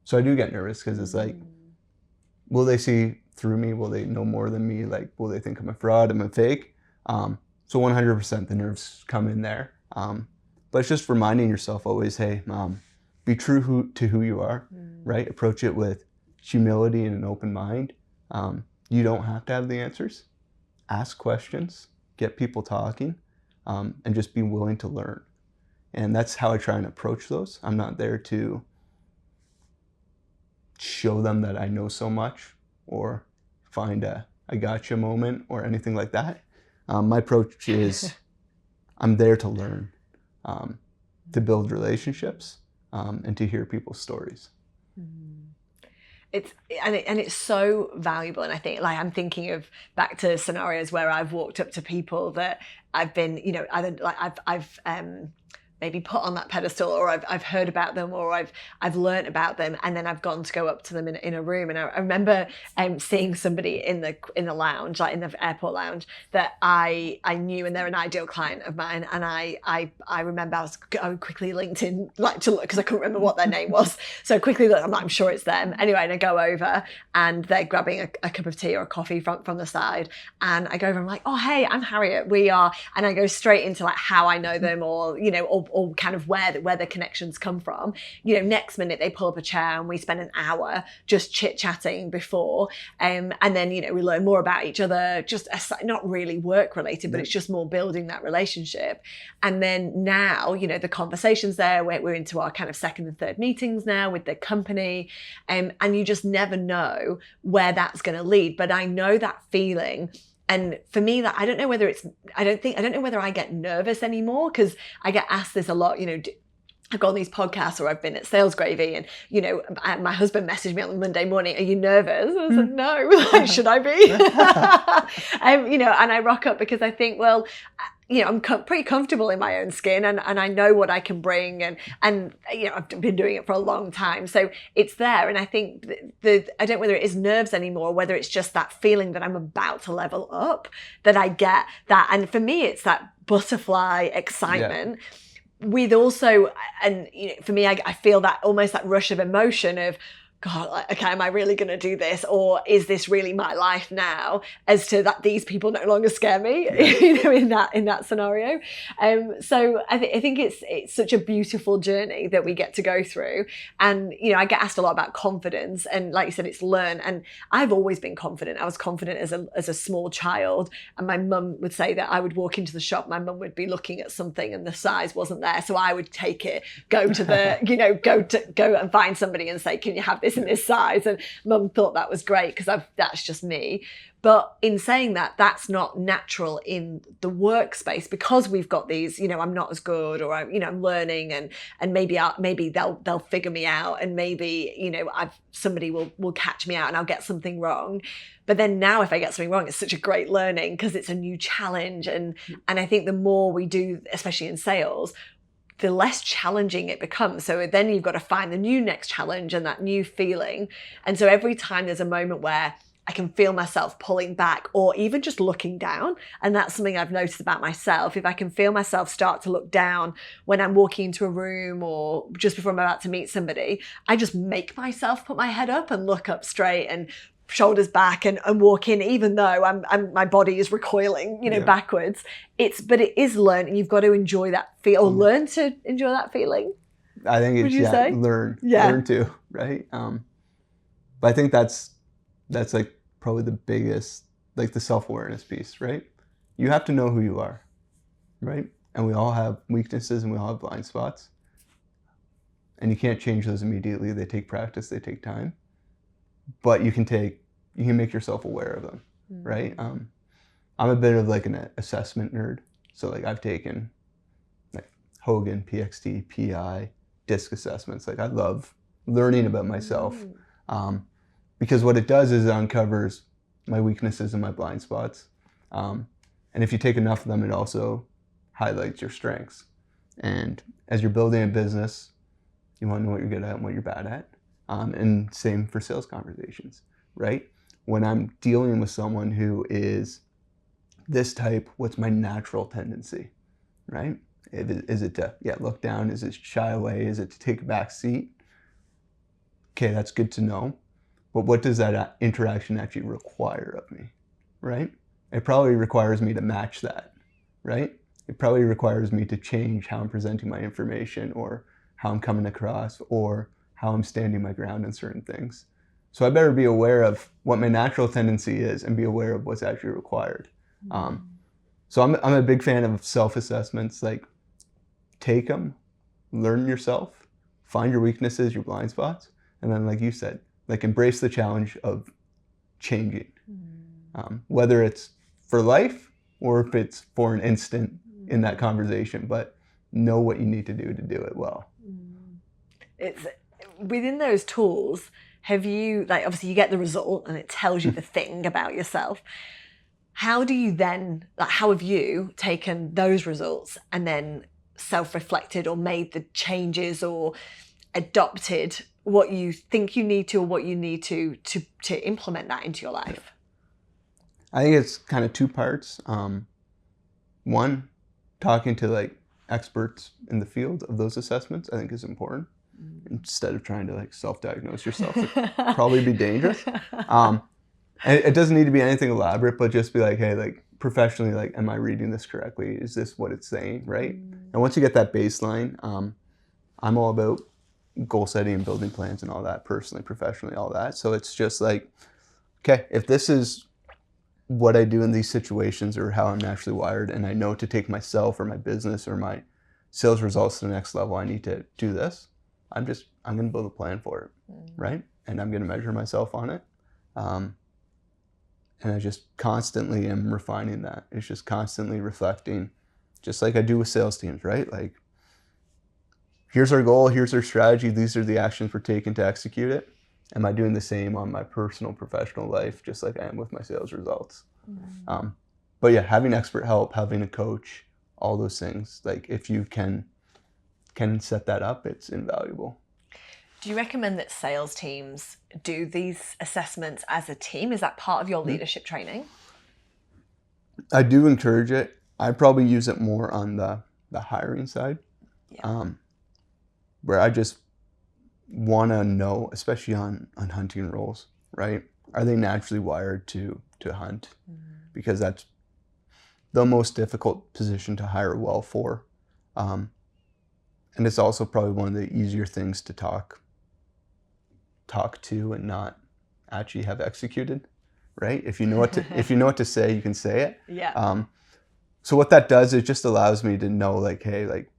So I do get nervous because it's like, will they see through me? Will they know more than me? Like, will they think I'm a fraud? I'm a fake? So 100% the nerves come in there. But it's just reminding yourself always, hey, be true to who you are, right? Approach it with humility and an open mind. You don't have to have the answers. Ask questions, get people talking, and just be willing to learn. And that's how I try and approach those. I'm not there to show them that I know so much or find a gotcha moment or anything like that. My approach is I'm there to learn. To build relationships and to hear people's stories. It's so valuable, and I think like I'm thinking of back to scenarios where I've walked up to people that I've been, you know, either like I've maybe put on that pedestal, or I've heard about them, or I've learned about them, and then I've gone to go up to them in a room. And I remember seeing somebody in the lounge, like in the airport lounge, that I knew, and they're an ideal client of mine. And I remember I quickly linked in, like, to look, because I couldn't remember what their name was. So quickly look, I'm sure it's them. Anyway, and I go over and they're grabbing a cup of tea or a coffee from the side. And I go over and I'm like, oh, hey, I'm Harriet. We are, and I go straight into like how I know them, or, you know, or kind of where the connections come from. You know, next minute they pull up a chair and we spend an hour just chit-chatting before. And then, you know, we learn more about each other, just not really work related, but it's just more building that relationship. And then now, you know, the conversation's there, we're into our kind of second and third meetings now with the company. And you just never know where that's going to lead. But I know that feeling. And for me, that I don't know whether I get nervous anymore, because I get asked this a lot, you know, I've gone on these podcasts or I've been at Sales Gravy, and, you know, my husband messaged me on Monday morning, are you nervous? I was like, no, like, should I be? You know, and I rock up because I think, well, you know, I'm pretty comfortable in my own skin, and I know what I can bring, and you know, I've been doing it for a long time, so it's there. And I think I don't know whether it is nerves anymore, or whether it's just that feeling that I'm about to level up, that I get that. And for me, it's that butterfly excitement. With also, and you know, for me, I feel that almost that rush of emotion of, God, like, okay, am I really going to do this? Or is this really my life now? As to that, these people no longer scare me, you know, in that scenario. So I think it's such a beautiful journey that we get to go through. And, you know, I get asked a lot about confidence, and like you said, it's learn. And I've always been confident. I was confident as a small child. And my mum would say that I would walk into the shop, my mum would be looking at something and the size wasn't there. So I would take it, go to the, you know, go and find somebody and say, can you have this in this size? And mum thought that was great, because that's just me. But in saying that, that's not natural in the workspace, because we've got these, you know, I'm not as good, or I'm learning, and maybe they'll figure me out, and maybe, you know, somebody will catch me out and I'll get something wrong. But then now if I get something wrong, it's such a great learning, because it's a new challenge. And I think the more we do, especially in sales, the less challenging it becomes. So then you've got to find the new next challenge and that new feeling. And so every time there's a moment where I can feel myself pulling back, or even just looking down. And that's something I've noticed about myself. If I can feel myself start to look down when I'm walking into a room, or just before I'm about to meet somebody, I just make myself put my head up and look up straight, and shoulders back, and walk in, even though my body is recoiling, you know, backwards. But it is learning. You've got to enjoy that feel, or learn to enjoy that feeling. I think it's learn to, right? But I think that's like probably the biggest, like the self-awareness piece, right? You have to know who you are, right? And we all have weaknesses and we all have blind spots. And you can't change those immediately. They take practice, they take time. But you can make yourself aware of them, right? I'm a bit of like an assessment nerd. So like I've taken like Hogan, PXT, PI, DISC assessments. Like I love learning about myself, because what it does is it uncovers my weaknesses and my blind spots. And if you take enough of them, it also highlights your strengths. And as you're building a business, you want to know what you're good at and what you're bad at. And same for sales conversations, right? When I'm dealing with someone who is this type, what's my natural tendency, right? Is it to look down? Is it shy away? Is it to take a back seat? Okay, that's good to know. But what does that interaction actually require of me, right? It probably requires me to match that, right? It probably requires me to change how I'm presenting my information, or how I'm coming across, or how I'm standing my ground in certain things. So I better be aware of what my natural tendency is and be aware of what's actually required. So I'm a big fan of self-assessments. Like, take them, learn yourself, find your weaknesses, your blind spots, and then, like you said, like embrace the challenge of changing. Whether it's for life or if it's for an instant in that conversation, but know what you need to do it well. It's within those tools. Have you, like, obviously you get the result and it tells you the thing about yourself. How do you then, like, how have you taken those results and then self-reflected or made the changes or adopted what you think you need to, or what you need to implement that into your life? I think it's kind of two parts. One, talking to like experts in the field of those assessments, I think is important. Instead of trying to like self-diagnose yourself, it'd probably be dangerous. And it doesn't need to be anything elaborate, but just be like, hey, like professionally, like, am I reading this correctly? Is this what it's saying, right? And once you get that baseline, I'm all about goal setting and building plans and all that, personally, professionally, all that. So it's just like, okay, if this is what I do in these situations or how I'm naturally wired, and I know to take myself or my business or my sales results to the next level, I need to do this. I'm going to build a plan for it, right? And I'm going to measure myself on it. And I just constantly am refining that. It's just constantly reflecting, just like I do with sales teams, right? Like, here's our goal, here's our strategy, these are the actions we're taking to execute it. Am I doing the same on my personal, professional life, just like I am with my sales results? But yeah, having expert help, having a coach, all those things, like if you can set that up, it's invaluable. Do you recommend that sales teams do these assessments as a team? Is that part of your leadership training? I do encourage it. I probably use it more on the hiring side, where I just want to know, especially on hunting roles, right? Are they naturally wired to hunt? Because that's the most difficult position to hire well for. And it's also probably one of the easier things to talk to and not actually have executed, right? If you know what to say, you can say it. Yeah. So what that does, it just allows me to know, like, hey, like,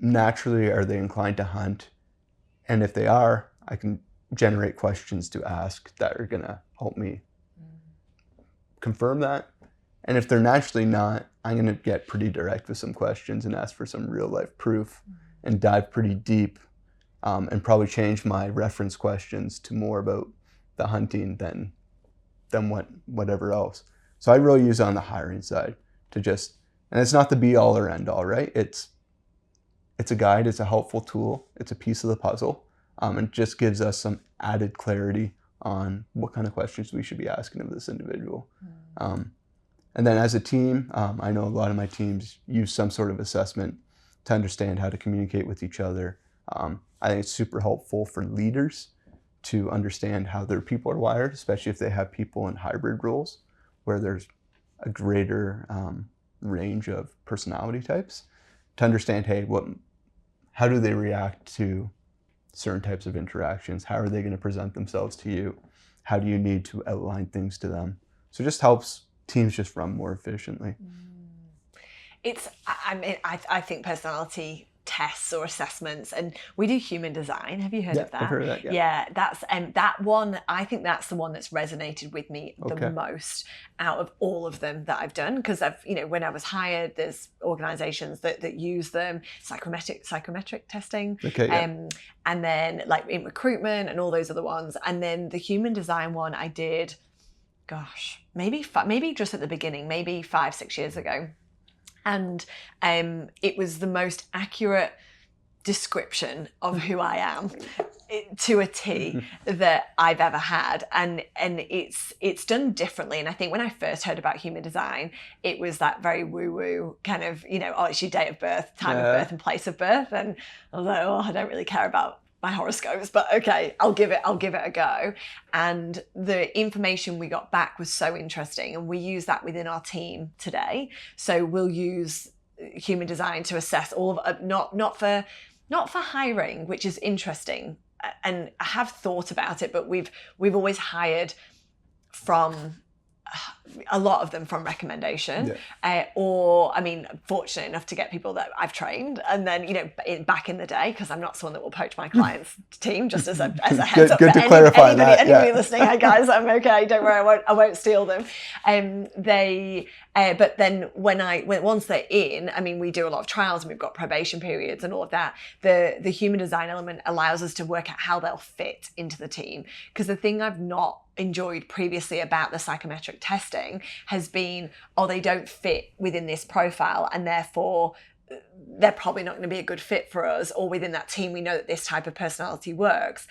naturally, are they inclined to hunt? And if they are, I can generate questions to ask that are gonna help me confirm that. And if they're naturally not, I'm gonna get pretty direct with some questions and ask for some real life proof and dive pretty deep, and probably change my reference questions to more about the hunting than whatever else. So I really use it on the hiring side to just, and it's not the be all or end all, right? It's a guide, it's a helpful tool, it's a piece of the puzzle, and just gives us some added clarity on what kind of questions we should be asking of this individual. And then as a team, I know a lot of my teams use some sort of assessment to understand how to communicate with each other. I think it's super helpful for leaders to understand how their people are wired, especially if they have people in hybrid roles where there's a greater range of personality types, to understand, hey, how do they react to certain types of interactions? How are they going to present themselves to you? How do you need to outline things to them? So it just helps teams just run more efficiently. I think personality tests or assessments, and we do human design. Have you heard of that? I've heard of that. Yeah, that's that one. I think that's the one that's resonated with me the most out of all of them that I've done, because I've, when I was hired, there's organizations that use them, psychometric testing, and then like in recruitment and all those other ones, and then the human design one I did, gosh, maybe just at the beginning, maybe 5-6 years ago. And it was the most accurate description of who I am to a T that I've ever had. And it's done differently. And I think when I first heard about human design, it was that very woo-woo kind of, oh, it's your date of birth, time of birth and place of birth. And I was like, oh, I don't really care about my horoscopes, but okay, I'll give it a go. And the information we got back was so interesting, and we use that within our team today. So we'll use human design to assess all of not for hiring, which is interesting, and I have thought about it, but we've always hired from a lot of them from recommendation, or fortunate enough to get people that I've trained, and then back in the day, because I'm not someone that will poach my clients' team, just as a heads up. Good to clarify anybody listening, hey guys, I'm okay. Don't worry, I won't steal them. But then once they're in, we do a lot of trials and we've got probation periods and all of that. The human design element allows us to work out how they'll fit into the team. Because the thing I've not enjoyed previously about the psychometric testing has been, they don't fit within this profile, and therefore they're probably not going to be a good fit for us, or within that team we know that this type of personality works.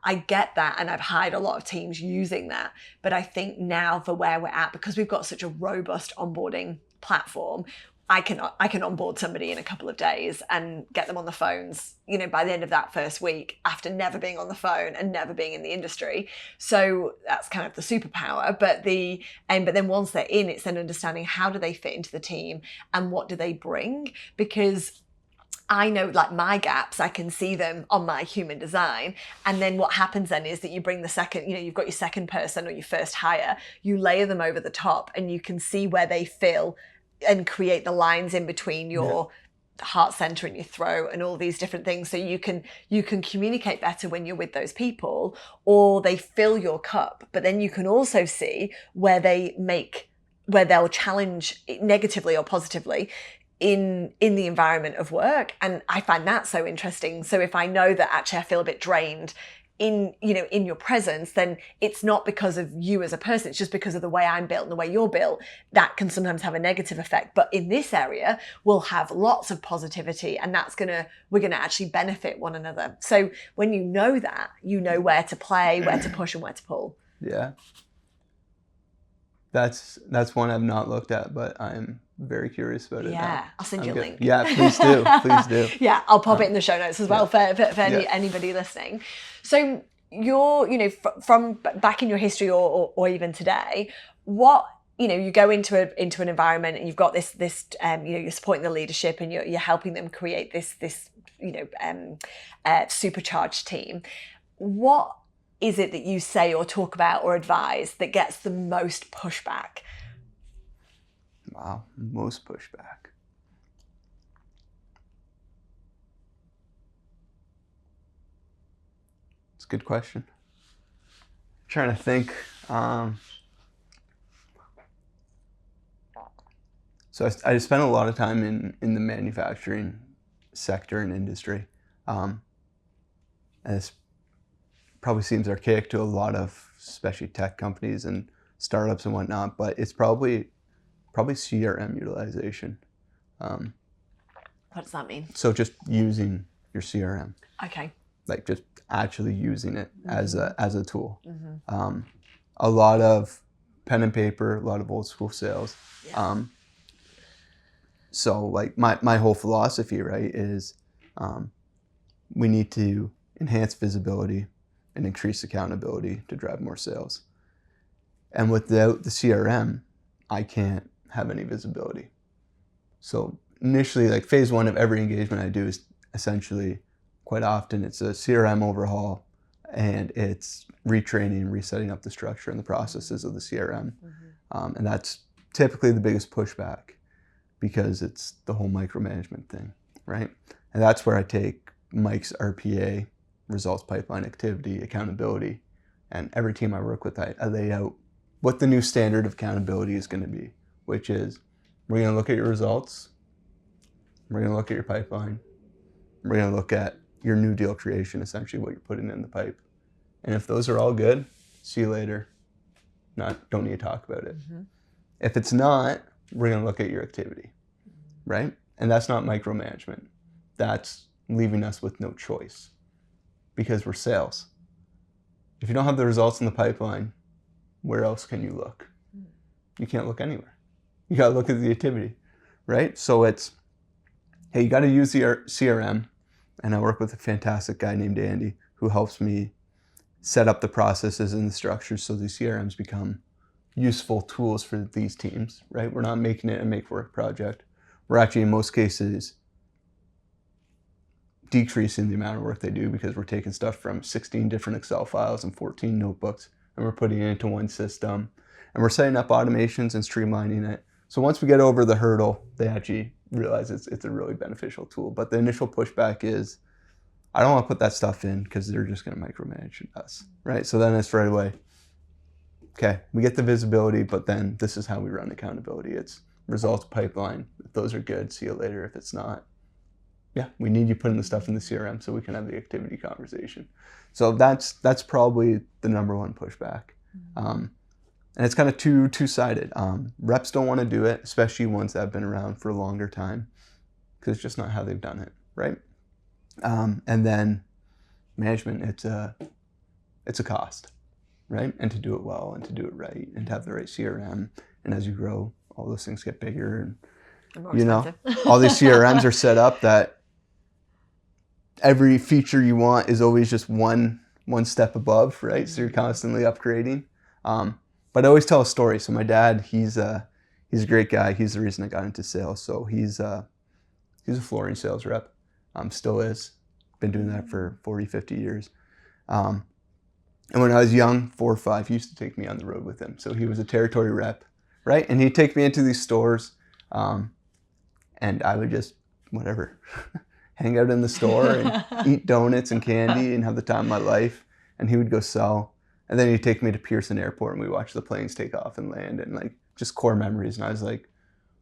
I get that, and I've hired a lot of teams using that. But I think now, for where we're at, because we've got such a robust onboarding platform, I can onboard somebody in a couple of days and get them on the phones, by the end of that first week, after never being on the phone and never being in the industry. So that's kind of the superpower. But then once they're in, it's then understanding how do they fit into the team and what do they bring? Because I know, like, my gaps, I can see them on my human design. And then what happens then is that you bring the second, you've got your second person or your first hire, you layer them over the top, and you can see where they fill and create the lines in between your heart center and your throat and all these different things. So you can communicate better when you're with those people, or they fill your cup. But then you can also see where they'll challenge negatively or positively in the environment of work. And I find that so interesting. So if I know that actually I feel a bit drained in your presence, then it's not because of you as a person, it's just because of the way I'm built and the way you're built. That can sometimes have a negative effect. But in this area, we'll have lots of positivity, and we're gonna actually benefit one another. So when you know that, you know where to play, where to push, and where to pull. Yeah. That's one I've not looked at, but I'm very curious about it. Yeah, I'll send you a link. Yeah, please do. Please do. Yeah, I'll pop it in the show notes as well for anybody listening. So you're, from back in your history or even today, what, you go into an environment and you've got this you're supporting the leadership and you're helping them create this supercharged team. What is it that you say or talk about or advise that gets the most pushback? Wow, most pushback. It's a good question. I'm trying to think. So I spent a lot of time in the manufacturing sector and industry. And this probably seems archaic to a lot of especially tech companies and startups and whatnot, but it's probably CRM utilization. What does that mean? So just using your CRM. Okay. Like just actually using it as a tool. Mm-hmm. A lot of pen and paper, a lot of old school sales. Yeah. So like my whole philosophy, right, is we need to enhance visibility and increase accountability to drive more sales. And without the CRM, I can't have any visibility. So initially, like phase one of every engagement I do is essentially, quite often, it's a CRM overhaul, and it's retraining, resetting up the structure and the processes of the CRM. Mm-hmm. And that's typically the biggest pushback, because it's the whole micromanagement thing. right? And that's where I take Mike's RPA, results pipeline activity, accountability, and every team I work with, I lay out what the new standard of accountability is going to be, which is we're going to look at your results, we're going to look at your pipeline, we're going to look at your new deal creation, essentially what you're putting in the pipe. And if those are all good, see you later. Don't need to talk about it. Mm-hmm. If it's not, we're going to look at your activity, right? And that's not micromanagement. That's leaving us with no choice because we're sales. If you don't have the results in the pipeline, where else can you look? You can't look anywhere. You got to look at the activity, right? So it's, hey, you got to use the CRM. And I work with a fantastic guy named Andy who helps me set up the processes and the structures so the CRMs become useful tools for these teams, right? We're not making it a make-work project. We're actually, in most cases, decreasing the amount of work they do because we're taking stuff from 16 different Excel files and 14 notebooks and we're putting it into one system. And we're setting up automations and streamlining it. So once we get over the hurdle, they actually realize it's a really beneficial tool. But the initial pushback is, I don't want to put that stuff in because they're just going to micromanage us, right? So then it's right away, okay, we get the visibility, but then this is how we run accountability. It's results pipeline. If those are good, see you later. If it's not, yeah, we need you putting the stuff in the CRM so we can have the activity conversation. So that's probably the number one pushback. And it's kind of two-sided. Reps don't want to do it, especially ones that have been around for a longer time, because it's just not how they've done it, right? And then management, it's a cost, right? And to do it well and to do it right and to have the right CRM. And as you grow, all those things get bigger. And, you know, all these CRMs are set up that every feature you want is always just one step above, right? So you're constantly upgrading. But I always tell a story. So my dad, he's a great guy. He's the reason I got into sales. So he's a flooring sales rep. Still is. Been doing that for 40, 50 years. And when I was young, 4 or 5, he used to take me on the road with him. So he was a territory rep, right? And he'd take me into these stores, and I would just, whatever, hang out in the store and eat donuts and candy and have the time of my life. And he would go sell. And then he'd take me to Pearson Airport and we watched the planes take off and land and like just core memories. And I was like,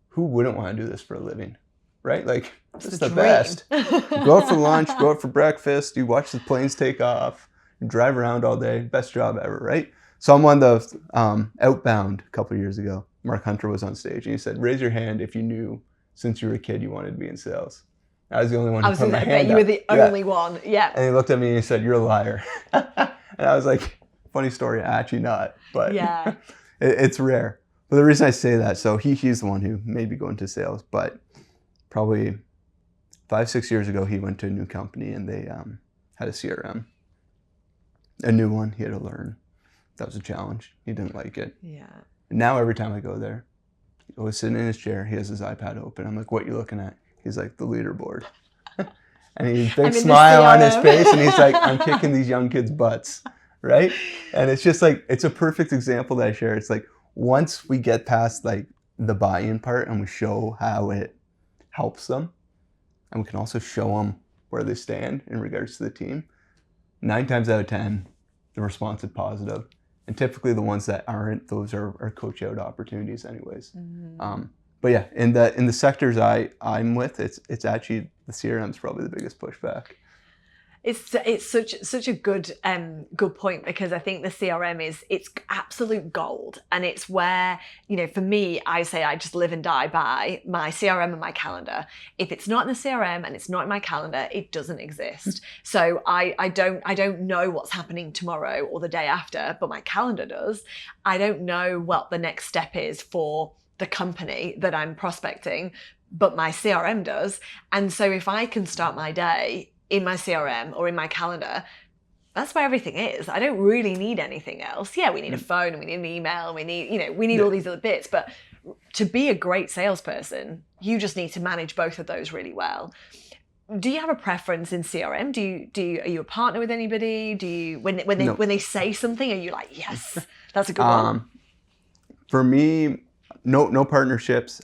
who wouldn't want to do this for a living? Right? Like, this is the best. You go out for lunch, go out for breakfast, you watch the planes take off, you drive around all day. Best job ever, right? So I'm on the Outbound a couple of years ago. Mark Hunter was on stage and he said, raise your hand if you knew since you were a kid you wanted to be in sales. I was the only one who put my hand up. You were the only one, yeah. And he looked at me and he said, you're a liar. And I was like, funny story, actually not, but yeah. It's rare. But the reason I say that, so he's the one who made me go into sales, but probably 5-6 years ago, he went to a new company and they had a CRM, a new one he had to learn. That was a challenge. He didn't like it. Yeah. And now every time I go there, he was sitting in his chair, he has his iPad open. I'm like, what are you looking at? He's like, the leaderboard. And he's big smile on his face and he's like, I'm kicking these young kids' butts. Right? And it's just like, it's a perfect example that I share. It's like, once we get past like the buy-in part and we show how it helps them, and we can also show them where they stand in regards to the team, 9 times out of 10, the response is positive. And typically the ones that aren't, those are coach out opportunities anyways. Mm-hmm. But yeah, in the sectors I'm with, it's actually, the CRM is probably the biggest pushback. It's such a good point, because I think the CRM it's absolute gold, and it's where, you know, for me, I say I just live and die by my CRM and my calendar. If it's not in the CRM and it's not in my calendar, it doesn't exist. So I don't know what's happening tomorrow or the day after, but my calendar does. I don't know what the next step is for the company that I'm prospecting, but my CRM does. And so if I can start my day in my CRM or in my calendar, that's where everything is. I don't really need anything else. Yeah, we need a phone and we need an email and we need all these other bits, but to be a great salesperson, you just need to manage both of those really well. Do you have a preference in CRM? Are you a partner with anybody? Do you, when they say something, are you like, yes, that's a good one? For me, no partnerships.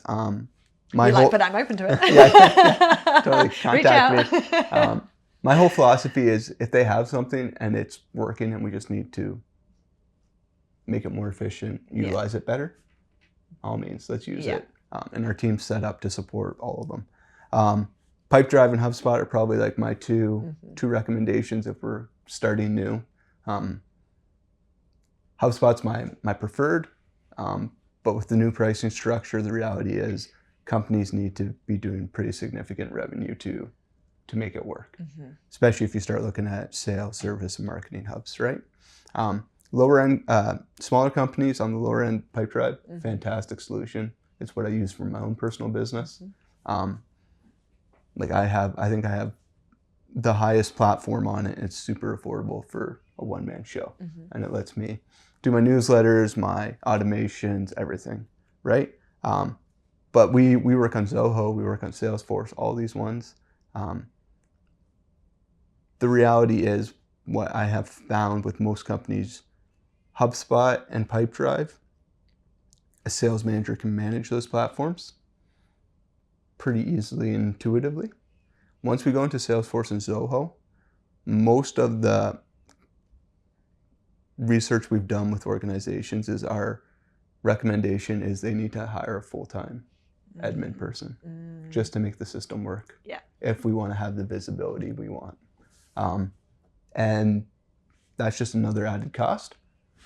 But I'm open to it. Yeah, totally. Reach out. Contact me. My whole philosophy is if they have something and it's working and we just need to make it more efficient, utilize it better, all means, let's use it. And our team's set up to support all of them. Pipedrive and HubSpot are probably like my two recommendations if we're starting new. HubSpot's my preferred, but with the new pricing structure, the reality is companies need to be doing pretty significant revenue to make it work, especially if you start looking at sales, service, and marketing hubs, right? Lower end, smaller companies on the lower end, Pipedrive, fantastic solution. It's what I use for my own personal business. I think I have the highest platform on it. It's super affordable for a one-man show, and it lets me do my newsletters, my automations, everything, right? But we work on Zoho, we work on Salesforce, all these ones. The reality is what I have found with most companies, HubSpot and Pipedrive, a sales manager can manage those platforms pretty easily and intuitively. Once we go into Salesforce and Zoho, most of the research we've done with organizations is our recommendation is they need to hire a full-time admin person just to make the system work. If we want to have the visibility we want. And that's just another added cost.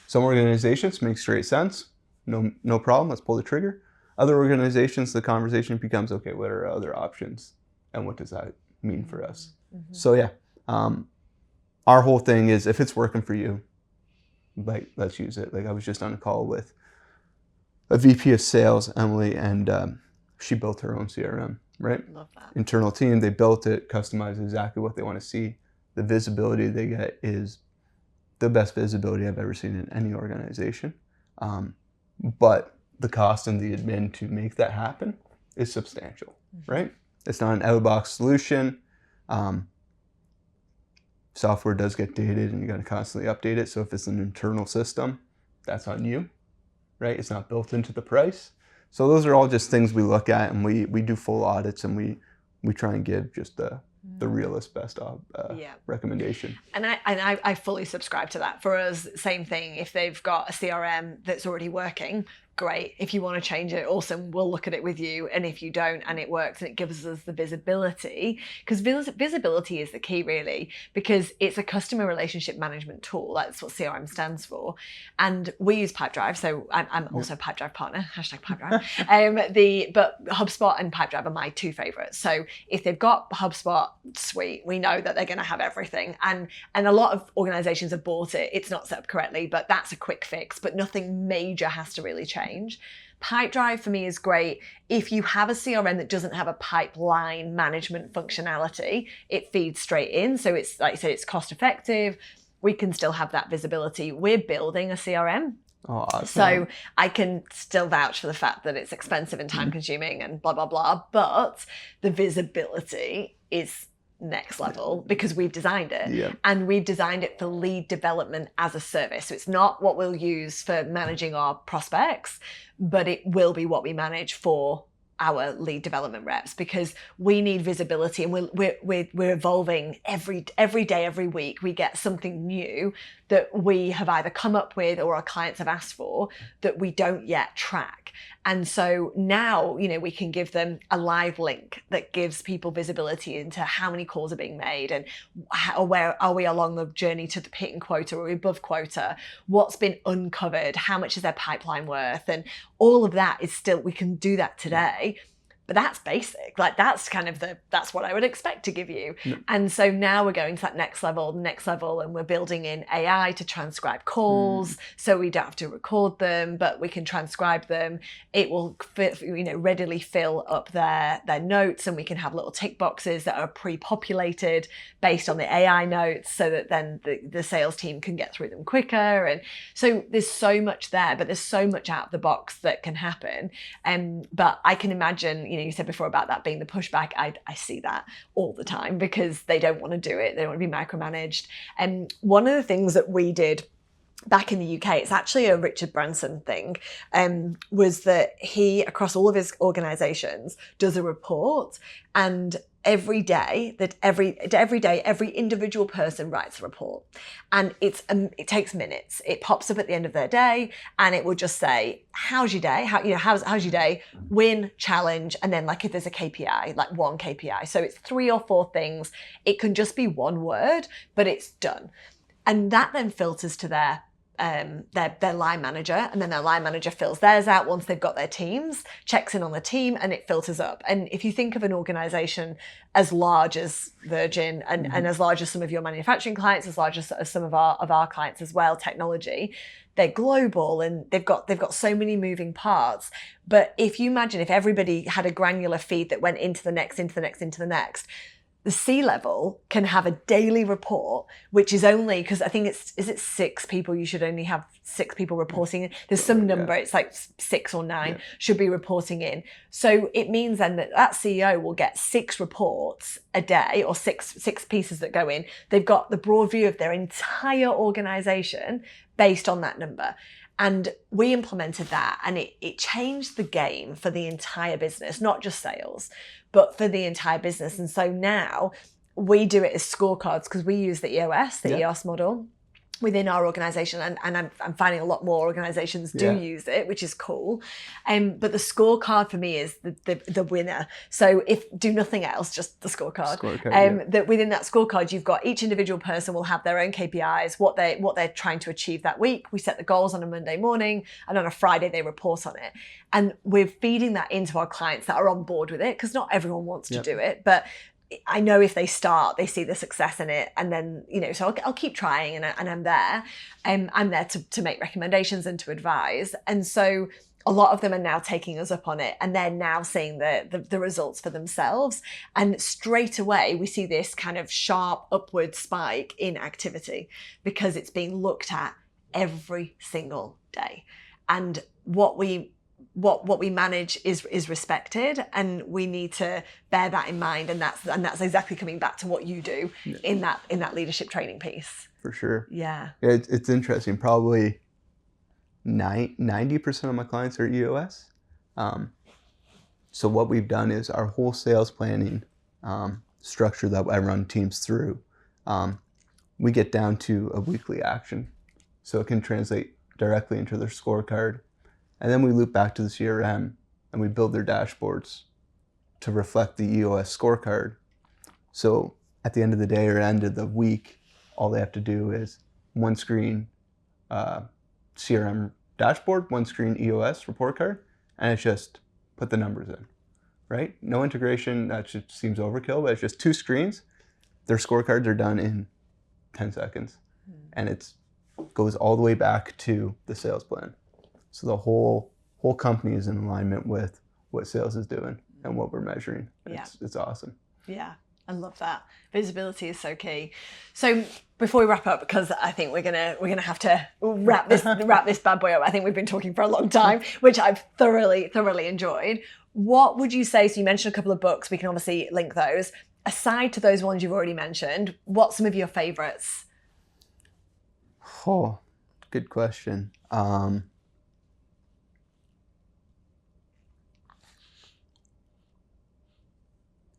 Some organizations make straight sense. No problem, let's pull the trigger. Other organizations, the conversation becomes, okay, what are other options? And what does that mean for us? So yeah, our whole thing is if it's working for you, like, let's use it. Like I was just on a call with a VP of sales, Emily, and she built her own CRM, right? Love that. Internal team, they built it, customized exactly what they want to see. The visibility they get is the best visibility I've ever seen in any organization. But the cost and the admin to make that happen is substantial, right? It's not an out-of-the-box solution. Software does get dated and you got to constantly update it. So if it's an internal system, that's on you, right? It's not built into the price. So those are all just things we look at, and we do full audits, and we try and give just the realest best recommendation. And I fully subscribe to that. For us, same thing. If they've got a CRM that's already working, great. If you want to change it, awesome. We'll look at it with you. And if you don't and it works and it gives us the visibility, because visibility is the key really, because it's a customer relationship management tool. That's what CRM stands for. And we use Pipedrive. So I'm also a Pipedrive partner, #Pipedrive. But HubSpot and Pipedrive are my two favorites. So if they've got HubSpot, sweet, we know that they're going to have everything. And a lot of organizations have bought it. It's not set up correctly, but that's a quick fix, but nothing major has to really change. Pipedrive for me is great if you have a CRM that doesn't have a pipeline management functionality. It feeds straight in, so it's like you said, it's cost effective. We can still have that visibility. We're building a CRM. Oh, awesome. So I can still vouch for the fact that it's expensive and time consuming and blah blah blah, but the visibility is next level because we've designed it, and we've designed it for lead development as a service. So it's not what we'll use for managing our prospects, but it will be what we manage for our lead development reps, because we need visibility, and we're evolving every day, every week. We get something new that we have either come up with or our clients have asked for that we don't yet track. And so now, we can give them a live link that gives people visibility into how many calls are being made and where are we along the journey to the hitting quota, or above quota, what's been uncovered, how much is their pipeline worth, and all of that is still, we can do that today. But that's basic. Like that's what I would expect to give you. Yep. And so now we're going to that next level, and we're building in AI to transcribe calls. So we don't have to record them, but we can transcribe them. It will readily fill up their notes, and we can have little tick boxes that are pre-populated based on the AI notes, so that then the sales team can get through them quicker. And so there's so much there, but there's so much out of the box that can happen. But I can imagine, you said before about that being the pushback. I see that all the time because they don't want to do it. They don't want to be micromanaged. And one of the things that we did back in the UK, it's actually a Richard Branson thing, was that he, across all of his organizations, does a report, and every day, every individual person writes a report, and it takes minutes. It pops up at the end of their day, and it will just say, "How's your day? How's your day? Win, challenge," and then like if there's a KPI, like one KPI. So it's 3 or 4 things. It can just be one word, but it's done, and that then filters to their line manager, and then their line manager fills theirs out once they've got their teams, checks in on the team, and it filters up. And if you think of an organization as large as Virgin and as large as some of your manufacturing clients, as large as some of our clients as well, technology, they're global and they've got so many moving parts. But if you imagine if everybody had a granular feed that went into the next, the C-level can have a daily report, which is only, because I think is it 6 people? You should only have 6 people reporting in. There's some number, it's like 6 or 9 should be reporting in. So it means then that CEO will get 6 reports a day, or six pieces that go in. They've got the broad view of their entire organization based on that number. And we implemented that, and it changed the game for the entire business, not just sales, but for the entire business. And so now we do it as scorecards, because we use the EOS model within our organization, and I'm finding a lot more organizations do use it, which is cool. But the scorecard for me is the winner. So if do nothing else, just the scorecard. That within that scorecard, you've got each individual person will have their own KPIs, what they're trying to achieve that week. We set the goals on a Monday morning, and on a Friday they report on it. And we're feeding that into our clients that are on board with it, because not everyone wants to do it, but I know if they start, they see the success in it, and then, so I'll keep trying, and I'm there. I'm there to make recommendations and to advise. And so a lot of them are now taking us up on it, and they're now seeing the results for themselves. And straight away, we see this kind of sharp upward spike in activity, because it's being looked at every single day. And what we manage is respected, and we need to bear that in mind. And that's exactly coming back to what you do in that leadership training piece. For sure. Yeah. It's interesting. Probably 90% of my clients are EOS. So what we've done is our whole sales planning structure that I run teams through, we get down to a weekly action, so it can translate directly into their scorecard. And then we loop back to the CRM, and we build their dashboards to reflect the EOS scorecard. So at the end of the day or end of the week, all they have to do is one screen CRM dashboard, one screen EOS report card, and it's just put the numbers in, right? No integration, that just seems overkill, but it's just 2 screens. Their scorecards are done in 10 seconds. And it goes all the way back to the sales plan. So the whole company is in alignment with what sales is doing and what we're measuring. It's awesome. Yeah, I love that. Visibility is so key. So before we wrap up, because I think we're gonna have to wrap this bad boy up. I think we've been talking for a long time, which I've thoroughly enjoyed. What would you say? So you mentioned a couple of books. We can obviously link those. Aside to those ones you've already mentioned, what's some of your favorites? Oh, good question.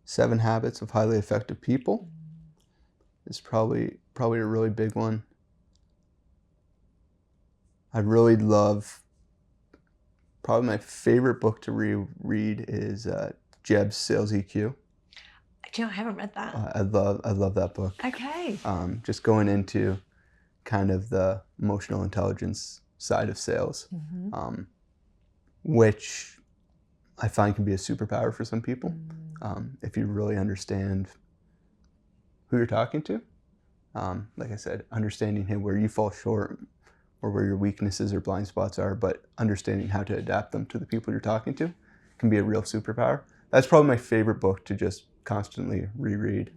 7 Habits of Highly Effective People is probably a really big one. I really love, probably my favorite book to reread is Jeb's Sales EQ. Do you know, I haven't read that. I love that book. Okay. Just going into kind of the emotional intelligence side of sales, which I find can be a superpower for some people. If you really understand who you're talking to. Like I said, understanding where you fall short or where your weaknesses or blind spots are, but understanding how to adapt them to the people you're talking to can be a real superpower. That's probably my favorite book to just constantly reread.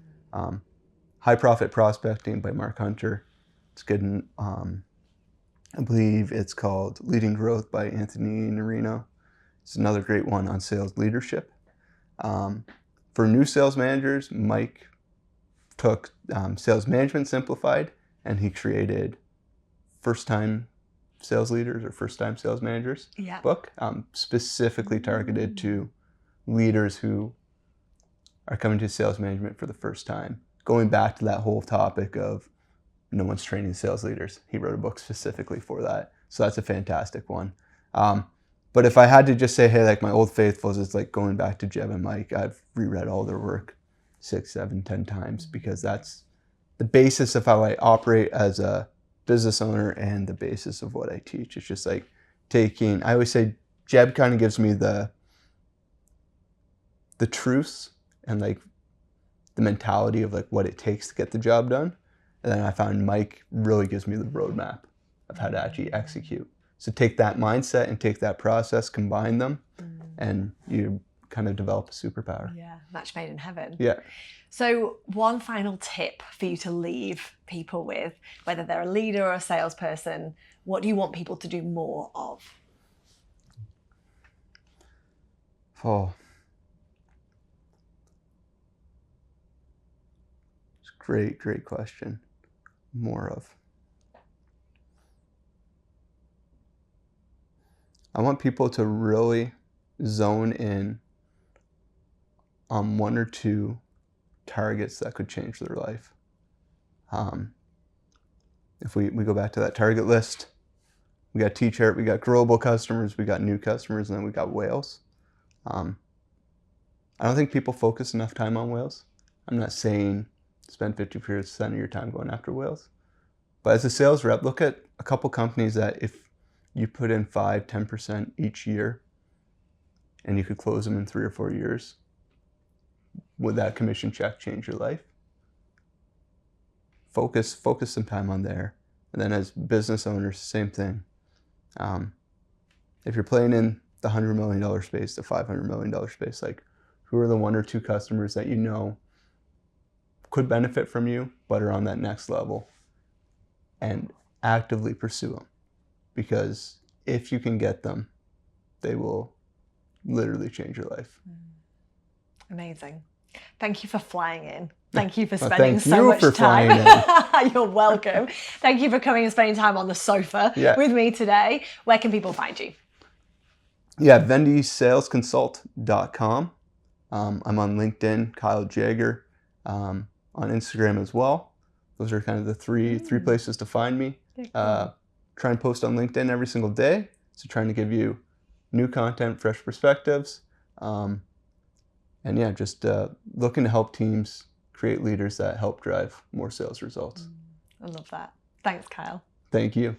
High Profit Prospecting by Mark Hunter. It's good. I believe it's called Leading Growth by Anthony Norino. It's another great one on sales leadership. For new sales managers, Mike took Sales Management Simplified, and he created first-time sales leaders or first-time sales managers book, specifically targeted to leaders who are coming to sales management for the first time. Going back to that whole topic of no one's training sales leaders. He wrote a book specifically for that. So that's a fantastic one. But if I had to just say, hey, like my old faithfuls, it's like going back to Jeb and Mike. I've reread all their work 6, 7, 10 times because that's the basis of how I operate as a business owner and the basis of what I teach. It's just like taking, I always say Jeb kind of gives me the truths and like the mentality of like what it takes to get the job done. And then I found Mike really gives me the roadmap of how to actually execute. So take that mindset and take that process, combine them, and you kind of develop a superpower. Yeah, match made in heaven. Yeah. So one final tip for you to leave people with, whether they're a leader or a salesperson, what do you want people to do more of? Oh. It's a great question. More of. I want people to really zone in on 1 or 2 targets that could change their life. If we go back to that target list, we got T-chart, we got growable customers, we got new customers, and then we got whales. I don't think people focus enough time on whales. I'm not saying spend 50% of your time going after whales. But as a sales rep, look at a couple companies that if you put in 5-10% each year and you could close them in 3 or 4 years, would that commission check change your life? Focus some time on there. And then as business owners, same thing. If you're playing in the $100 million space, the $500 million space, like who are the 1 or 2 customers that you know could benefit from you, but are on that next level, and actively pursue them. Because if you can get them, they will literally change your life. Amazing. Thank you for flying in. Thank you for spending so much time. You're welcome. Thank you for coming and spending time on the sofa with me today. Where can people find you? Yeah, vendysalesconsult.com. I'm on LinkedIn, Kyle Jager, on Instagram as well. Those are kind of the three places to find me. Try and post on LinkedIn every single day. So trying to give you new content, fresh perspectives. And yeah, just looking to help teams create leaders that help drive more sales results. I love that. Thanks, Kyle. Thank you.